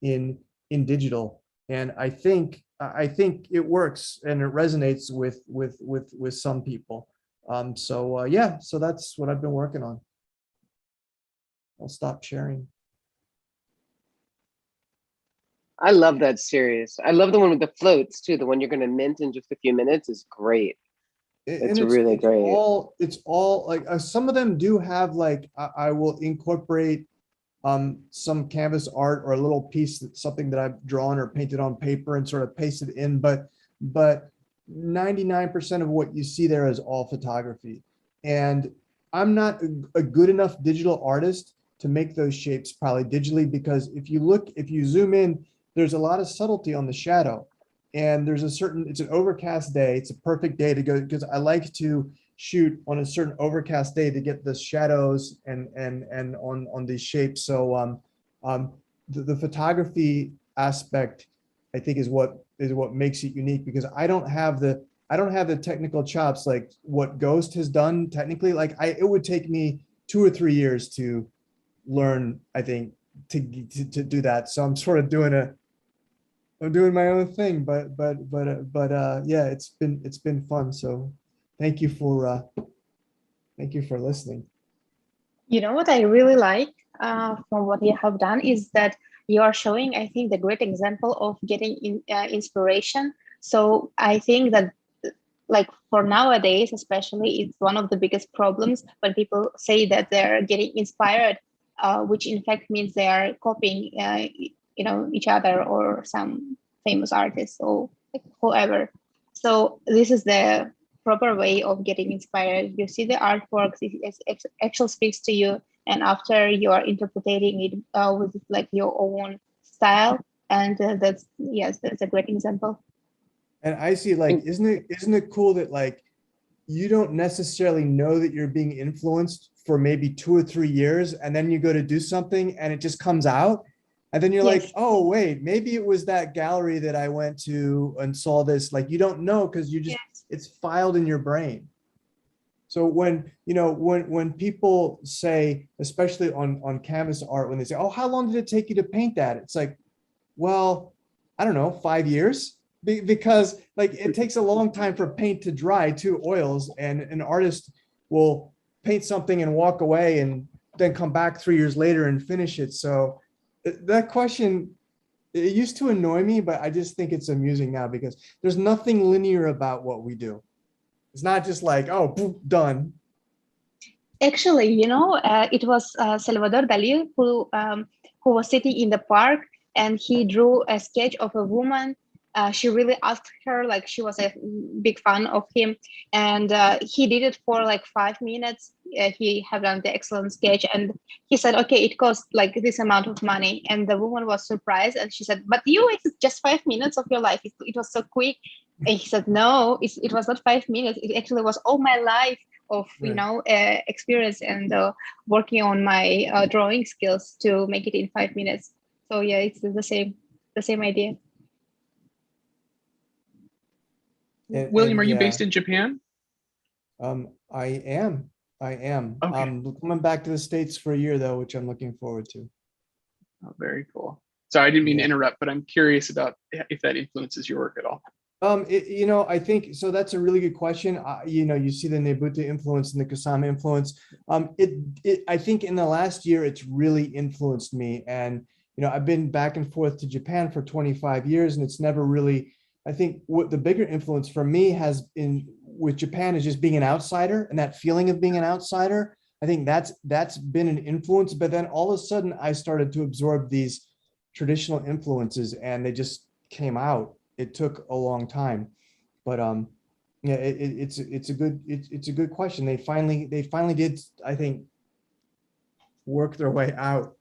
in digital. And I think it works and it resonates with some people. So that's what I've been working on. I'll stop sharing. I love that series. I love the one with the floats too. The one you're going to mint in just a few minutes is great. It's really great. It's all like some of them do have like I will incorporate some canvas art or a little piece, something that I've drawn or painted on paper and sort of pasted in, but 99% of what you see there is all photography. And I'm not a good enough digital artist to make those shapes probably digitally, because if you zoom in, there's a lot of subtlety on the shadow. And it's an overcast day. It's a perfect day to go, because I like to shoot on a certain overcast day to get the shadows and on these shapes. So the photography aspect, I think, is what makes it unique, because I don't have I don't have the technical chops like what Ghost has done technically. Like it would take me 2 or 3 years to learn, I think, to do that. So I'm sort of I'm doing my own thing, but yeah, it's been fun. So thank you for listening. You know what I really like from what you have done is that you are showing, I think, the great example of getting inspiration. So I think that, like, for nowadays, especially, it's one of the biggest problems when people say that they're getting inspired, which in fact means they are copying, each other or some famous artists or whoever. So this is the proper way of getting inspired. You see the artworks, it actually speaks to you, and after you are interpreting it with like your own style, and that's a great example. And I see, like, isn't it cool that like you don't necessarily know that you're being influenced for maybe 2 or 3 years, and then you go to do something and it just comes out, and then you're Yes. like, oh wait, maybe it was that gallery that I went to and saw this. Like, you don't know because you just it's filed in your brain. So when people say, especially on canvas art, when they say, oh, how long did it take you to paint that? It's like, well, I don't know, 5 years. Because like it takes a long time for paint to dry to oils, and an artist will paint something and walk away and then come back 3 years later and finish it. So that question, it used to annoy me, but I just think it's amusing now because there's nothing linear about what we do. It's not just like, oh, boop, done. Actually, it was Salvador Dali who was sitting in the park, and he drew a sketch of a woman. She really asked her, like, she was a big fan of him, and he did it for like 5 minutes. He had done the excellent sketch, and he said, okay, it cost like this amount of money. And the woman was surprised, and she said, but you wasted just 5 minutes of your life. It was so quick. And he said, no, it was not 5 minutes. It actually was all my life of experience and working on my drawing skills to make it in 5 minutes. So yeah, it's the same idea. William, are you based in Japan? I am. Okay. I'm coming back to the States for a year though, which I'm looking forward to. Oh, very cool. Sorry, I didn't mean to interrupt, but I'm curious about if that influences your work at all. I think so. That's a really good question. You see the Nebuta influence and the Kosama influence. I think in the last year, it's really influenced me. And, I've been back and forth to Japan for 25 years, and it's never really, I think what the bigger influence for me has been with Japan is just being an outsider, and that feeling of being an outsider. I think that's been an influence. But then all of a sudden I started to absorb these traditional influences, and they just came out. It took a long time, but it's a good question. They finally did, I think, work their way out.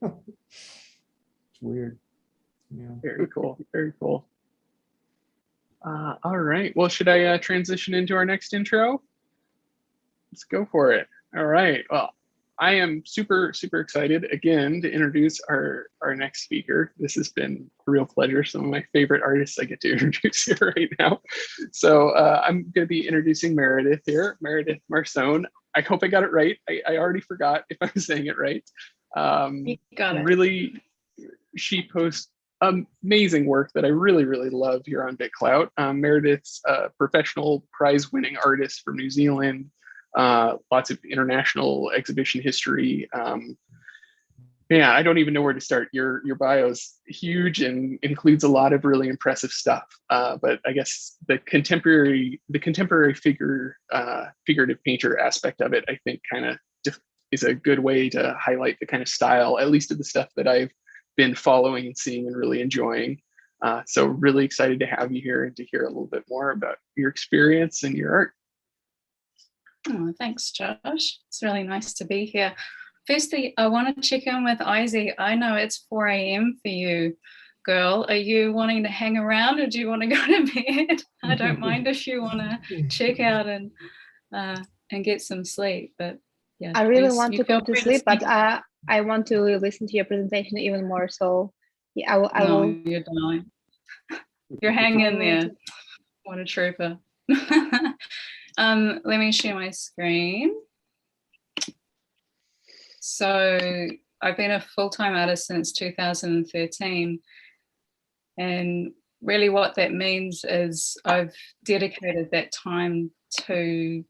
It's weird. Yeah. Very cool. Very cool. All right. Well, should I transition into our next intro? Let's go for it. All right. Well, I am super, super excited again to introduce our next speaker. This has been a real pleasure. Some of my favorite artists I get to introduce here right now. So I'm going to be introducing Meredith here, Meredith Marcon. I hope I got it right. I already forgot if I'm saying it right. You got it. Really, she posts amazing work that I really, really love here on BitClout. Meredith's a professional prize-winning artist from New Zealand. Lots of international exhibition history. Yeah, I don't even know where to start. Your bio is huge and includes a lot of really impressive stuff. But I guess the contemporary figurative painter aspect of it, I think, kind of is a good way to highlight the kind of style, at least of the stuff that I've been following and seeing and really enjoying. So really excited to have you here and to hear a little bit more about your experience and your art. Oh, thanks, Josh. It's really nice to be here. Firstly, I want to check in with Izzy. I know it's 4 a.m. for you, girl. Are you wanting to hang around, or do you want to go to bed? I don't mind if you want to check out and get some sleep. But yeah, I really want to go to sleep, but I want to listen to your presentation even more. So yeah, I will. You're dying. You're hanging there. What a trooper. Let me share my screen. So I've been a full-time artist since 2013. And really what that means is I've dedicated that time to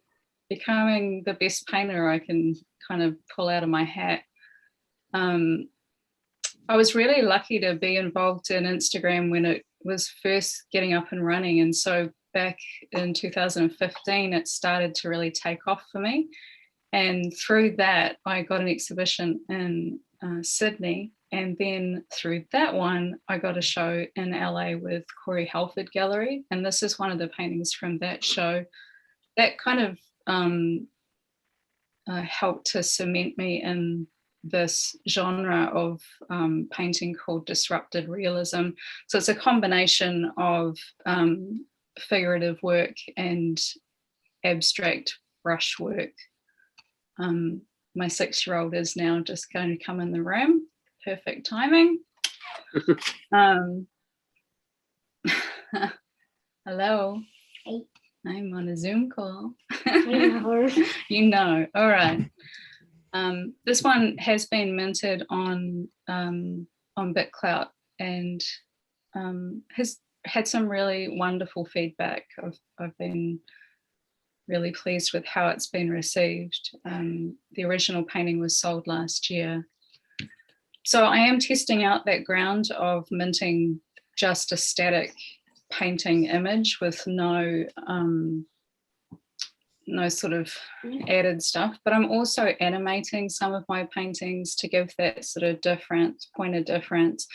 becoming the best painter I can kind of pull out of my hat. I was really lucky to be involved in Instagram when it was first getting up and running. And so back in 2015, it started to really take off for me. And through that, I got an exhibition in Sydney. And then through that one, I got a show in LA with Corey Halford Gallery. And this is one of the paintings from that show. That kind of helped to cement me in this genre of painting called disrupted realism. So it's a combination of figurative work and abstract brush work. My 6-year-old is now just going to come in the room. Perfect timing. Hello. Hey. I'm on a Zoom call. I You know, all right. This one has been minted on BitClout and has had some really wonderful feedback. I've been really pleased with how it's been received. The original painting was sold last year. So I am testing out that ground of minting just a static painting image with no sort of added stuff, but I'm also animating some of my paintings to give that sort of point of difference.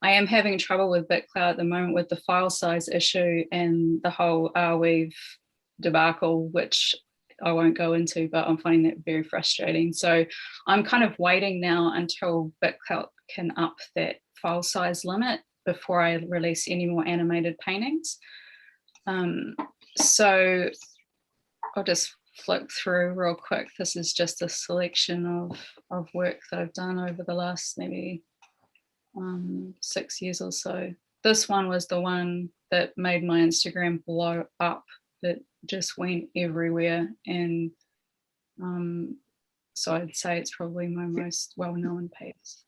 I am having trouble with BitClout at the moment with the file size issue and the whole Arweave debacle, which I won't go into, but I'm finding that very frustrating. So I'm kind of waiting now until BitClout can up that file size limit before I release any more animated paintings. So I'll just flick through real quick. This is just a selection of work that I've done over the last maybe 6 years or so. This one was the one that made my Instagram blow up. That just went everywhere. And so I'd say it's probably my most well-known piece.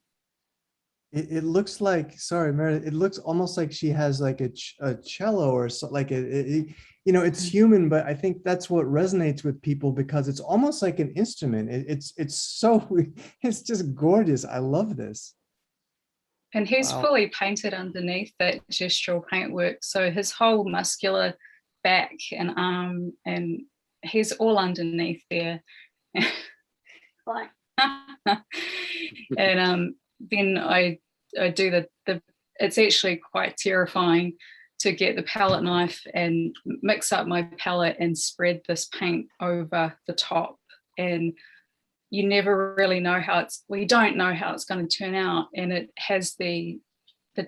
It looks like, sorry, Meredith, it looks almost like she has like a cello or so, like you know, it's human, but I think that's what resonates with people because it's almost like an instrument. It's so, it's just gorgeous. I love this. And he's Wow. fully painted underneath that gestural paintwork. So his whole muscular back and arm, and he's all underneath there. Why? And then I do the it's actually quite terrifying to get the palette knife and mix up my palette and spread this paint over the top, and you never really know we don't know how it's going to turn out, and it has the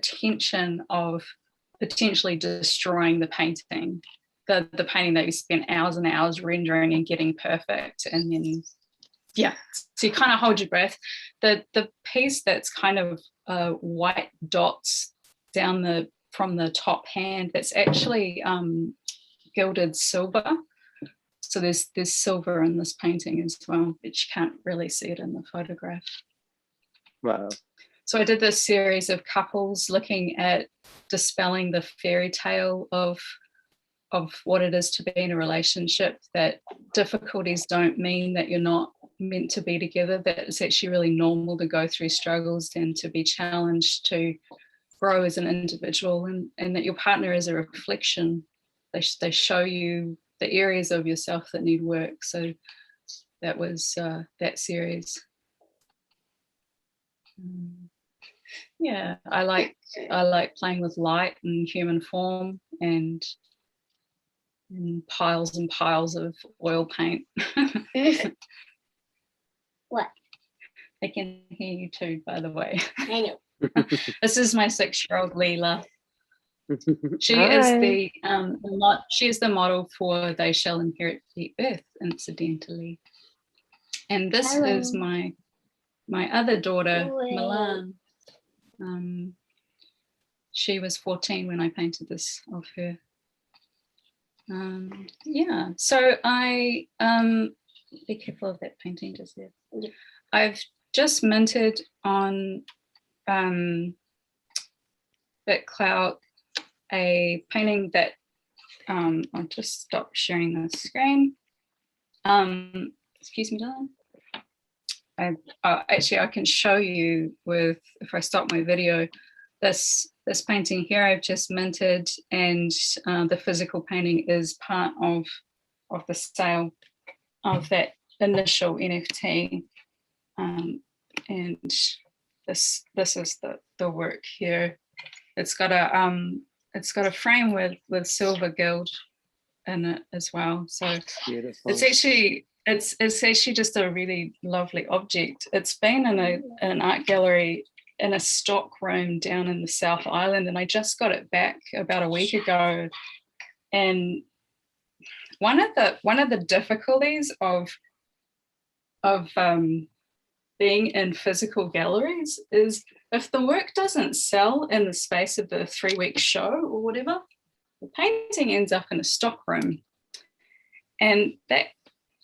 tension of potentially destroying the painting, the painting that you spent hours and hours rendering and getting perfect. And then yeah, so you kind of hold your breath. The piece that's kind of white dots down from the top hand, that's actually gilded silver. So there's silver in this painting as well, but you can't really see it in the photograph. Wow. So I did this series of couples looking at dispelling the fairy tale of what it is to be in a relationship, that difficulties don't mean that you're not meant to be together, that it's actually really normal to go through struggles and to be challenged to grow as an individual, and that your partner is a reflection. They show you the areas of yourself that need work. So that was that series. Yeah, I like playing with light and human form and piles and piles of oil paint. What? I can hear you too, by the way. I know. This is my 6-year-old Leela. She Hi. is the model for They Shall Inherit the Earth, incidentally. And this is my other daughter, Milan. She was 14 when I painted this of her. Yeah, so I be careful of that painting just there. Yeah. I've just minted on BitClout a painting that I'll just stop sharing the screen. Excuse me, darling. Actually, I can show you with, if I stop my video, this painting here I've just minted, and the physical painting is part of the sale of that initial NFT. And this is the work here. It's got a frame with silver gilt in it as well. So Beautiful. it's actually just a really lovely object. It's been in an art gallery in a stock room down in the South Island, and I just got it back about a week ago. And one of the difficulties of being in physical galleries is if the work doesn't sell in the space of the 3-week show or whatever, the painting ends up in a stock room. And that,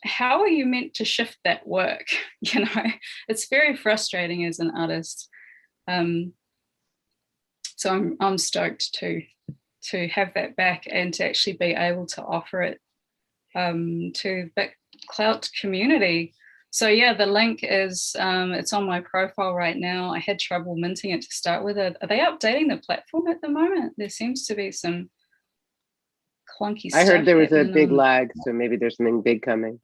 how are you meant to shift that work? You know, it's very frustrating as an artist. So I'm stoked to have that back and to actually be able to offer it to the BitClout community. So yeah, the link is, it's on my profile right now. I had trouble minting it to start with. Are they updating the platform at the moment? There seems to be some clunky stuff. I heard there was a big happening. lag, so maybe there's something big coming.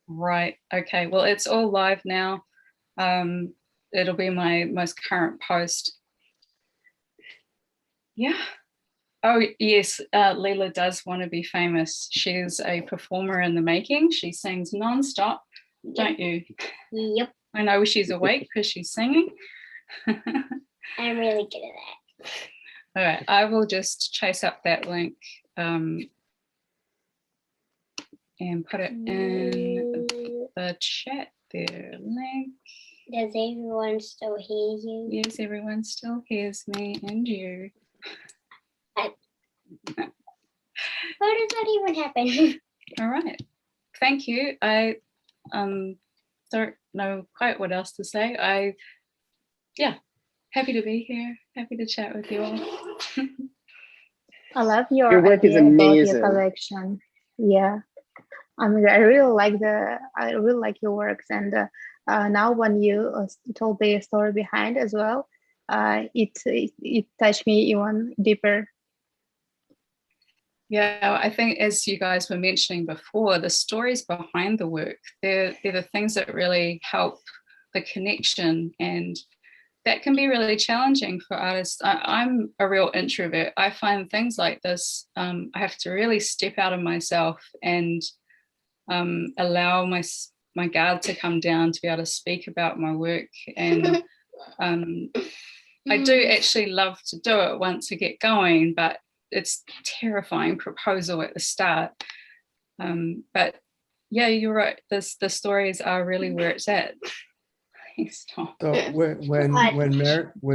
Right, okay, well, it's all live now. It'll be my most current post. Yeah. Oh yes, Leela does want to be famous. She's a performer in the making. She sings non-stop, don't you? Yep. I know she's awake because she's singing. I'm really good at that. All right, I will just chase up that link and put it in the chat there. Link. Does everyone still hear you? Yes, everyone still hears me and you. How does that even happen? All right, thank you. I don't know quite what else to say. Yeah, happy to be here. Happy to chat with you all. I love your work is idea about amazing. your collection. Yeah, I mean, I really like your works, and now when you told the story behind as well, it touched me even deeper. Yeah, I think as you guys were mentioning before, the stories behind the work, they're the things that really help the connection, and that can be really challenging for artists. I'm a real introvert. I find things like this, I have to really step out of myself and allow my guard to come down to be able to speak about my work. And I do actually love to do it once I get going, but it's a terrifying proposal at the start. But yeah, you're right. The stories are really where it's at. So when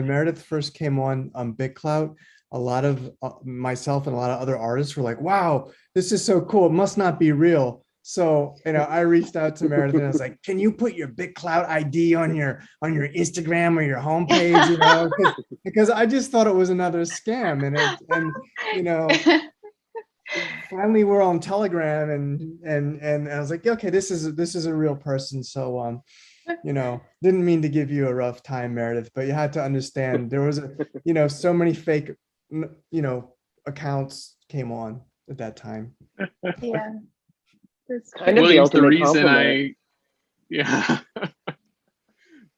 Meredith first came on BitClout, a lot of myself and a lot of other artists were like, "Wow, this is so cool. It must not be real." So, you know, I reached out to Meredith and I was like, "Can you put your BitClout ID on your Instagram or your homepage?" You know, because I just thought it was another scam, and you know. Finally, we're on Telegram, and I was like, okay, this is a real person. So, you know, didn't mean to give you a rough time, Meredith, but you had to understand there was so many fake, accounts came on at that time. Yeah, that's Kind of the William's the ultimate reason compliment. yeah.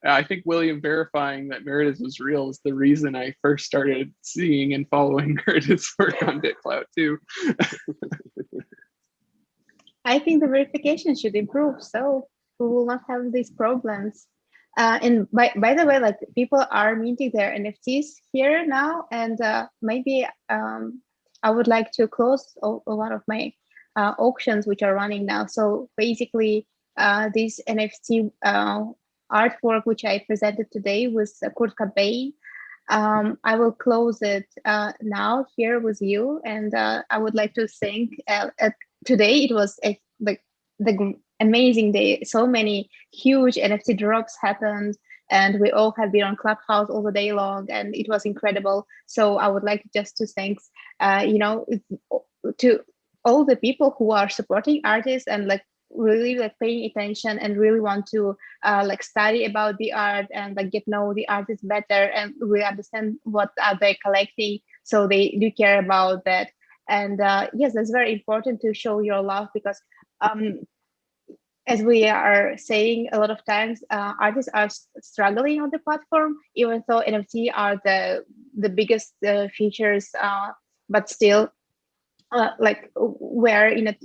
I think William verifying that Meredith was real is the reason I first started seeing and following Meredith's work on BitClout too. I think the verification should improve, so we will not have these problems. And by the way, like, people are minting their NFTs here now, and maybe I would like to close a lot of my auctions which are running now. So basically, this NFT artwork which I presented today with Kurt Cobain, I will close it now here with you, and I would like to thank. Today it was like the amazing day. So many huge NFT drops happened, and we all have been on Clubhouse all the day long, and it was incredible. So I would like just to thank, to all the people who are supporting artists and like really like paying attention and really want to like study about the art and like get know the artists better and really understand what are they collecting, so they do care about that. And yes, that's very important to show your love, because as we are saying a lot of times, artists are struggling on the platform, even though NFT are the biggest features, but still like we're in a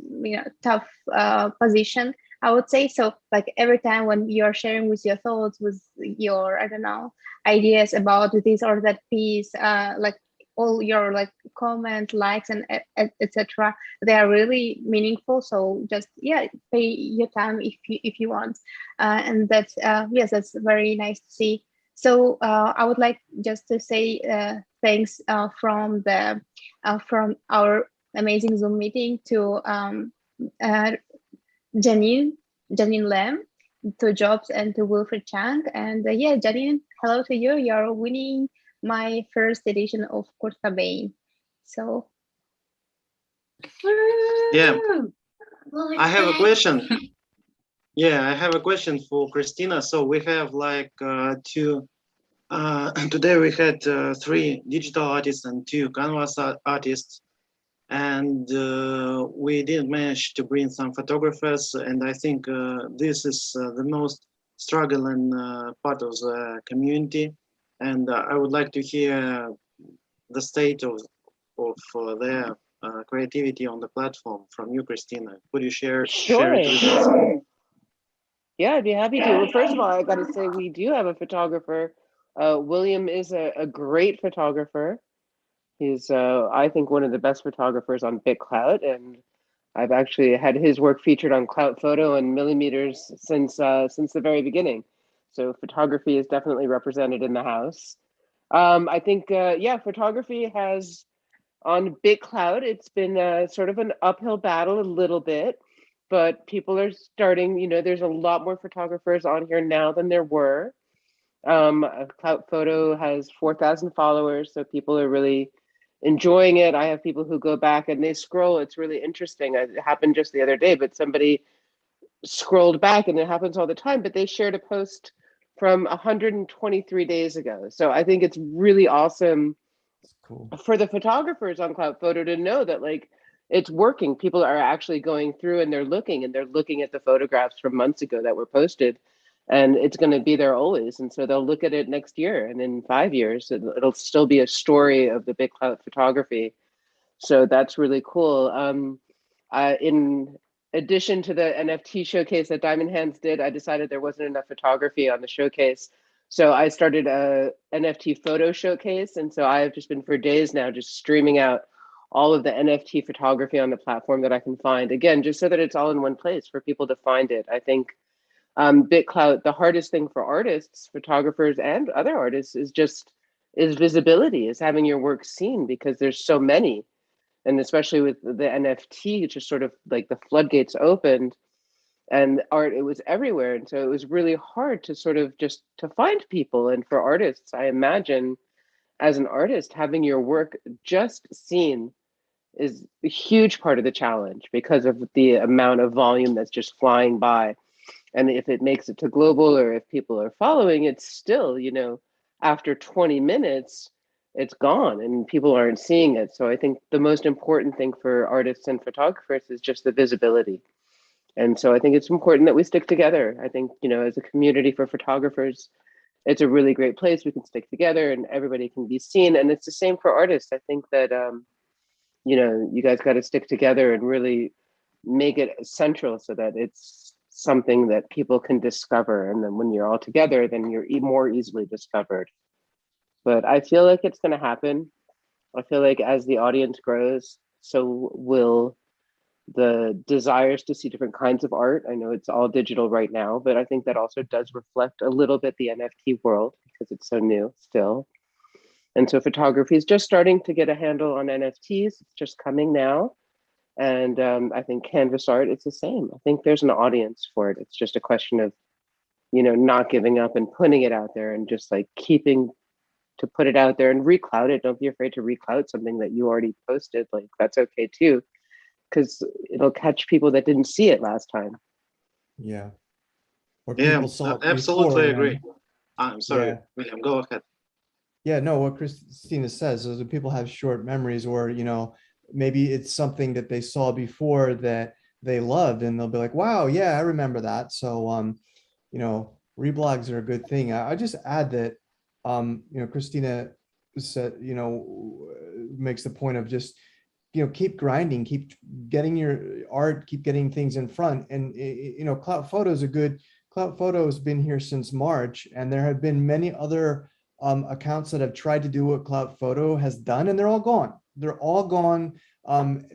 tough position, I would say. So like every time when you're sharing with your thoughts, with your, I don't know, ideas about this or that piece, like all your like comment, likes, and etc., they are really meaningful. So just pay your time if you want, and that's yes, that's very nice to see. So I would like just to say thanks from our amazing Zoom meeting to Janine Lam, to Jobs, and to Wilfred Chang. And Janine, hello to you. You're winning my first edition of Kurt Cobain. So Yeah, I have a question. Yeah, I have a question for Christina. So we have like two. Today we had 3 digital artists and 2 canvas artists, and we did manage to bring some photographers. And I think this is the most struggling part of the community. And I would like to hear the state of their creativity on the platform from you, Christina. Could you share Sure. it with us? Yeah, I'd be happy to. Well, first of all, I got to say we do have a photographer. William is a great photographer. He's, I think, one of the best photographers on BitClout, and I've actually had his work featured on Clout Photo and Millimeters since the very beginning. So photography is definitely represented in the house. I think, photography has, on BitClout, it's been sort of an uphill battle a little bit, but people are starting, there's a lot more photographers on here now than there were. Clout Photo has 4,000 followers, so people are really enjoying it. I have people who go back and they scroll. It's really interesting. It happened just the other day, but somebody scrolled back, and it happens all the time, but they shared a post from 123 days ago. So I think it's really awesome for the photographers on Clout Photo to know that like it's working. People are actually going through and they're looking at the photographs from months ago that were posted, and it's going to be there always. And so they'll look at it next year, and in 5 years, it'll still be a story of the BitClout photography. So that's really cool. In addition to the NFT showcase that Diamond Hands did, I decided there wasn't enough photography on the showcase. So I started a NFT Photo Showcase. And so I have just been for days now just streaming out all of the NFT photography on the platform that I can find. Again, just so that it's all in one place for people to find it. I think BitClout, the hardest thing for artists, photographers, and other artists is visibility, is having your work seen, because there's so many. And especially with the NFT, just sort of like the floodgates opened, and art, it was everywhere. And so it was really hard to sort of just to find people. And for artists, I imagine as an artist, having your work just seen is a huge part of the challenge, because of the amount of volume that's just flying by. And if it makes it to global, or if people are following, it's still, after 20 minutes, it's gone and people aren't seeing it. So I think the most important thing for artists and photographers is just the visibility. And so I think it's important that we stick together. I think, as a community for photographers, it's a really great place. We can stick together and everybody can be seen. And it's the same for artists. I think that, you guys got to stick together and really make it central, so that it's something that people can discover. And then when you're all together, then you're more easily discovered. But I feel like it's going to happen. I feel like as the audience grows, so will the desires to see different kinds of art. I know it's all digital right now, but I think that also does reflect a little bit the NFT world, because it's so new still. And so photography is just starting to get a handle on NFTs. It's just coming now. And I think canvas art, it's the same. I think there's an audience for it. It's just a question of, not giving up and putting it out there and just like keeping to put it out there and reclout it. Don't be afraid to reclout something that you already posted. Like that's okay too, because it'll catch people that didn't see it last time. Yeah. Or Yeah, people saw it absolutely before, agree. I'm sorry, Yeah. William, go ahead. Yeah, no, what Christina says is that people have short memories, or maybe it's something that they saw before that they loved, and they'll be like, wow, yeah, I remember that. So reblogs are a good thing. I just add that Christina said, makes the point of just keep grinding, keep getting your art, keep getting things in front. And Clout Photo is a good. Clout Photo has been here since March, and there have been many other accounts that have tried to do what Clout Photo has done, and they're all gone. They're all gone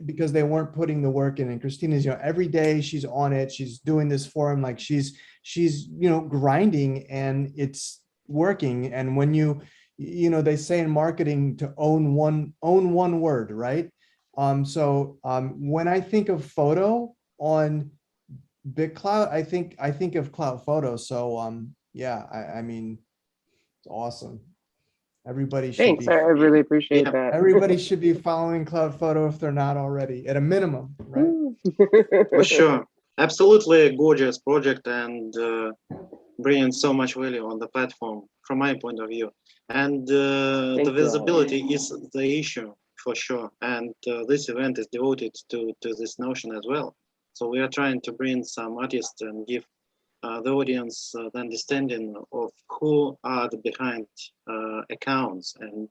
because they weren't putting the work in. And Christina's, every day she's on it. She's doing this for him, like she's grinding, and it's working. And when they say in marketing to own one word, right? So when I think of photo on BitClout, I think of Clout Photo. So yeah, I mean, it's awesome. Everybody should Thanks. be. I really appreciate Yeah. that. Everybody should be following Clout Photo if they're not already, at a minimum, right? For sure. Absolutely a gorgeous project, and bringing so much value on the platform from my point of view. And the you. visibility is the issue for sure. And this event is devoted to this notion as well. So we are trying to bring some artists and give the audience the understanding of who are the behind accounts and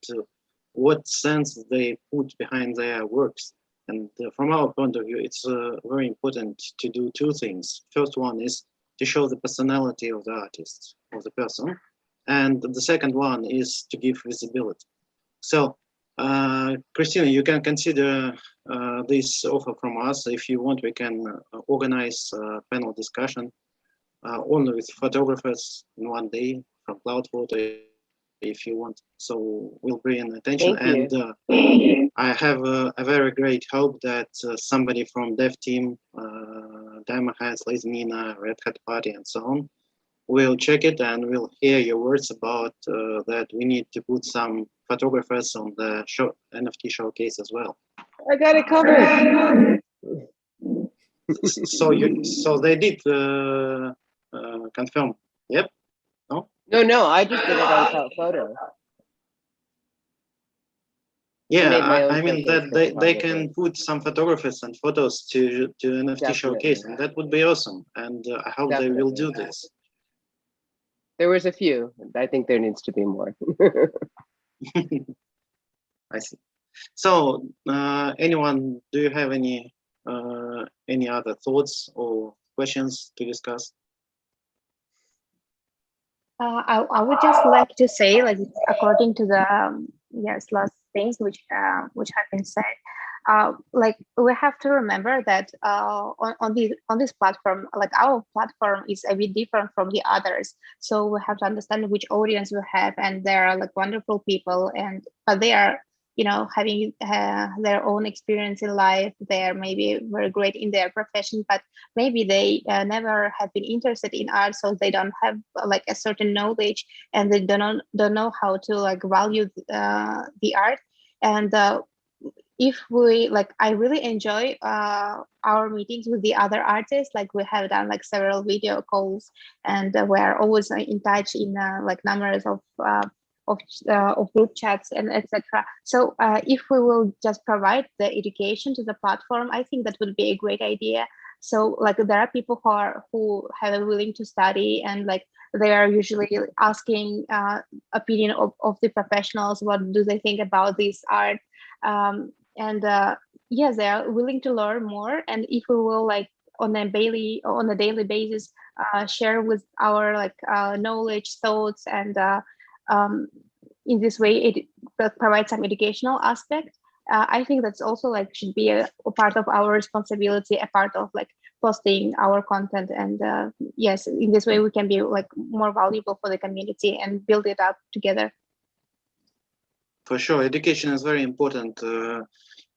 what sense they put behind their works. And from our point of view, it's very important to do two things. First one is to show the personality of the artist, of the person. And the second one is to give visibility. So, Christina, you can consider this offer from us. If you want, we can organize a panel discussion only with photographers in one day from Cloud Photo if you want. So we'll bring attention. Thank you. And I have a very great hope that somebody from dev team, Diamond Hands, Lazy Mina, Red Hat Party, and so on, will check it and will hear your words about that we need to put some photographers on the NFT showcase as well. I got it covered. So they did confirm. Yep. No, I just did it on Clout Photo. Yeah, I mean that they can put some photographers and photos to NFT showcase, and that would be awesome. And I hope they will do this. There was a few. I think there needs to be more. I see. So, anyone, do you have any other thoughts or questions to discuss? I would just like to say, like, according to the last things which have been said, like we have to remember that on this platform, like our platform is a bit different from the others. So we have to understand which audience we have, and there are like wonderful people, but they are having their own experience in life. They are maybe very great in their profession, but maybe they never have been interested in art, so they don't have like a certain knowledge, and they don't know how to like value the art. And if we like, I really enjoy our meetings with the other artists. Like we have done like several video calls, and we're always in touch in like numbers of group chats and etc. So if we will just provide the education to the platform, I think that would be a great idea. So like there are people who have a willing to study, and like they are usually asking opinion of the professionals. What do they think about this art? And yes, they are willing to learn more. And if we will like on a daily basis share with our like knowledge, thoughts, and in this way it provides some educational aspect. I think that's also like should be a part of our responsibility, a part of like posting our content. And yes, in this way we can be like more valuable for the community and build it up together. For sure, education is very important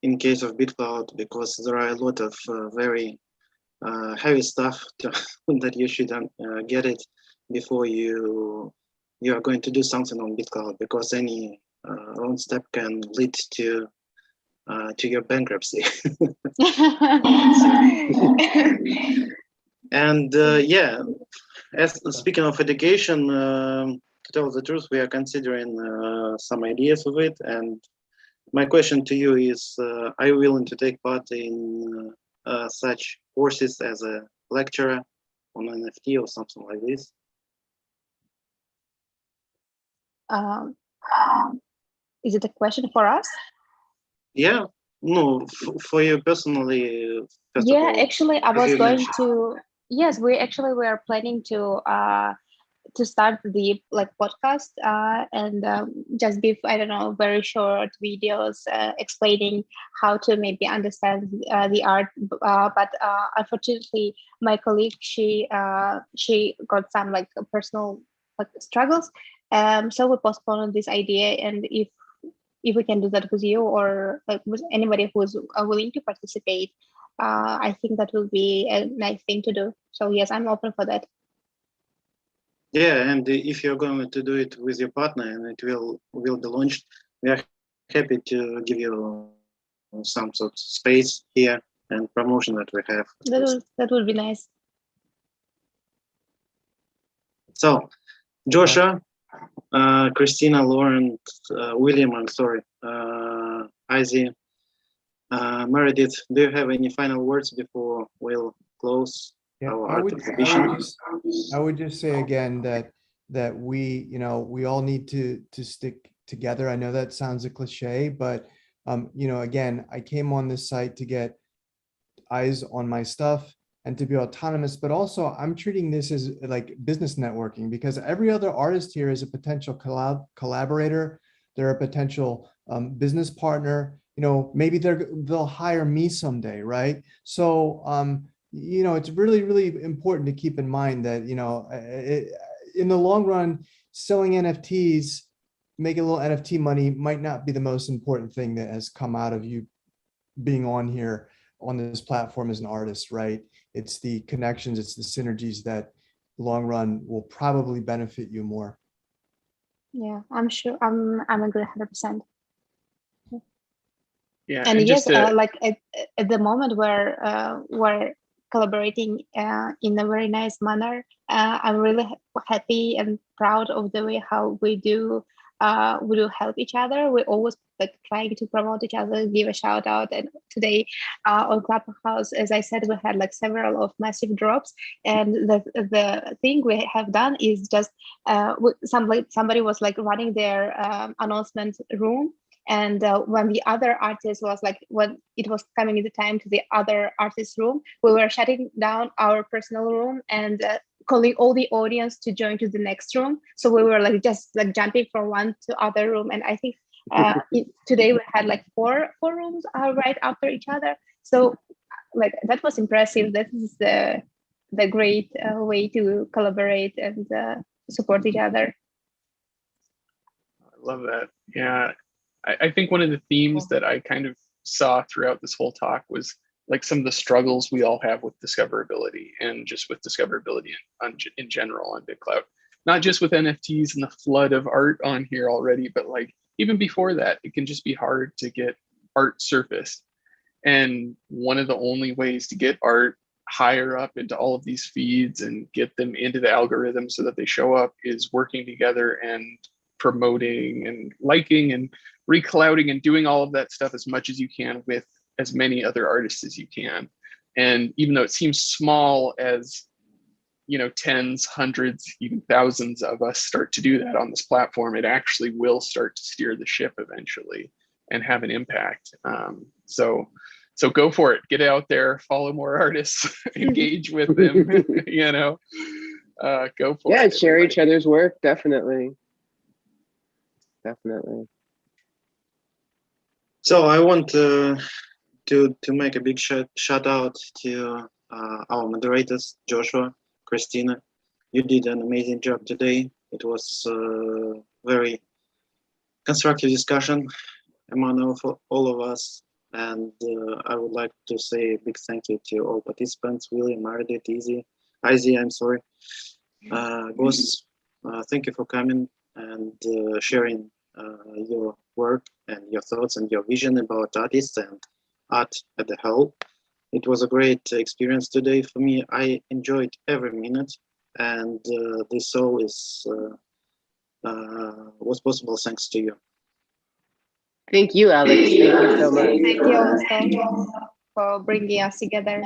in case of BitCloud because there are a lot of very heavy stuff that you should get it before you are going to do something on BitCloud, because any wrong step can lead to your bankruptcy. And yeah, as speaking of education, to tell the truth, we are considering some ideas of it. And my question to you is, are you willing to take part in such courses as a lecturer on NFT or something like this? Is it a question for us? Yeah, no, for you personally. First of Yeah, all, actually, I was you going mentioned- to. Yes, we are planning to start the podcast and just give, I don't know, very short videos explaining how to maybe understand the art. But unfortunately, my colleague, she got some personal struggles, so we postponed this idea. And if we can do that with you or with anybody who's willing to participate, I think that will be a nice thing to do. So yes, I'm open for that. Yeah, and if you're going to do it with your partner and it will be launched, we are happy to give you some sort of space here and promotion that we have. That would be nice. So, Joshua, Christina, Lauren, William, I'm sorry, Izzy, Meredith, do you have any final words before we'll close our art exhibition? I would just say again that we, we all need to stick together. I know that sounds a cliche, but again, I came on this site to get eyes on my stuff and to be autonomous, but also I'm treating this as like business networking, because every other artist here is a potential collaborator. They're a potential business partner. Maybe they'll hire me someday, right? So it's really, really important to keep in mind that in the long run, selling NFTs, making a little NFT money might not be the most important thing that has come out of you being on here on this platform as an artist, right? It's the connections, it's the synergies that long run will probably benefit you more. Yeah, I'm sure. I'm agree 100%. Yeah, and yes, just at the moment we're collaborating in a very nice manner. I'm really happy and proud of the way how we do help each other. We always trying to promote each other, give a shout out. And today on Clubhouse, as I said, we had several of massive drops. And the thing we have done is just somebody was running their announcement room. And when the other artist was when it was coming the time to the other artist's room, we were shutting down our personal room and calling all the audience to join to the next room. So we were just jumping from one to other room. And I think today we had four rooms right after each other. So that was impressive. That is the great way to collaborate and support each other. I love that. Yeah. I think one of the themes that I kind of saw throughout this whole talk was some of the struggles we all have with discoverability, and just with discoverability in general on BitCloud. Not just with NFTs and the flood of art on here already, but even before that, it can just be hard to get art surfaced. And one of the only ways to get art higher up into all of these feeds and get them into the algorithm so that they show up is working together and promoting and liking and reclouding and doing all of that stuff as much as you can with as many other artists as you can. And even though it seems small as tens, hundreds, even thousands of us start to do that on this platform, it actually will start to steer the ship eventually and have an impact. So go for it, get out there, follow more artists, engage with them, go for it. Yeah, share each other's work, definitely. Definitely. So I want to make a big shout out to our moderators, Joshua, Christina. You did an amazing job today. It was very constructive discussion among all of us. And I would like to say a big thank you to all participants, William, Meredith, Izzy, I'm sorry. Ghosts, thank you for coming and sharing your work and your thoughts and your vision about artists and art at the whole. It was a great experience today for me. I enjoyed every minute, and this all was possible thanks to you. Thank you, Alex. Thank you so much. Thank you also for bringing us together.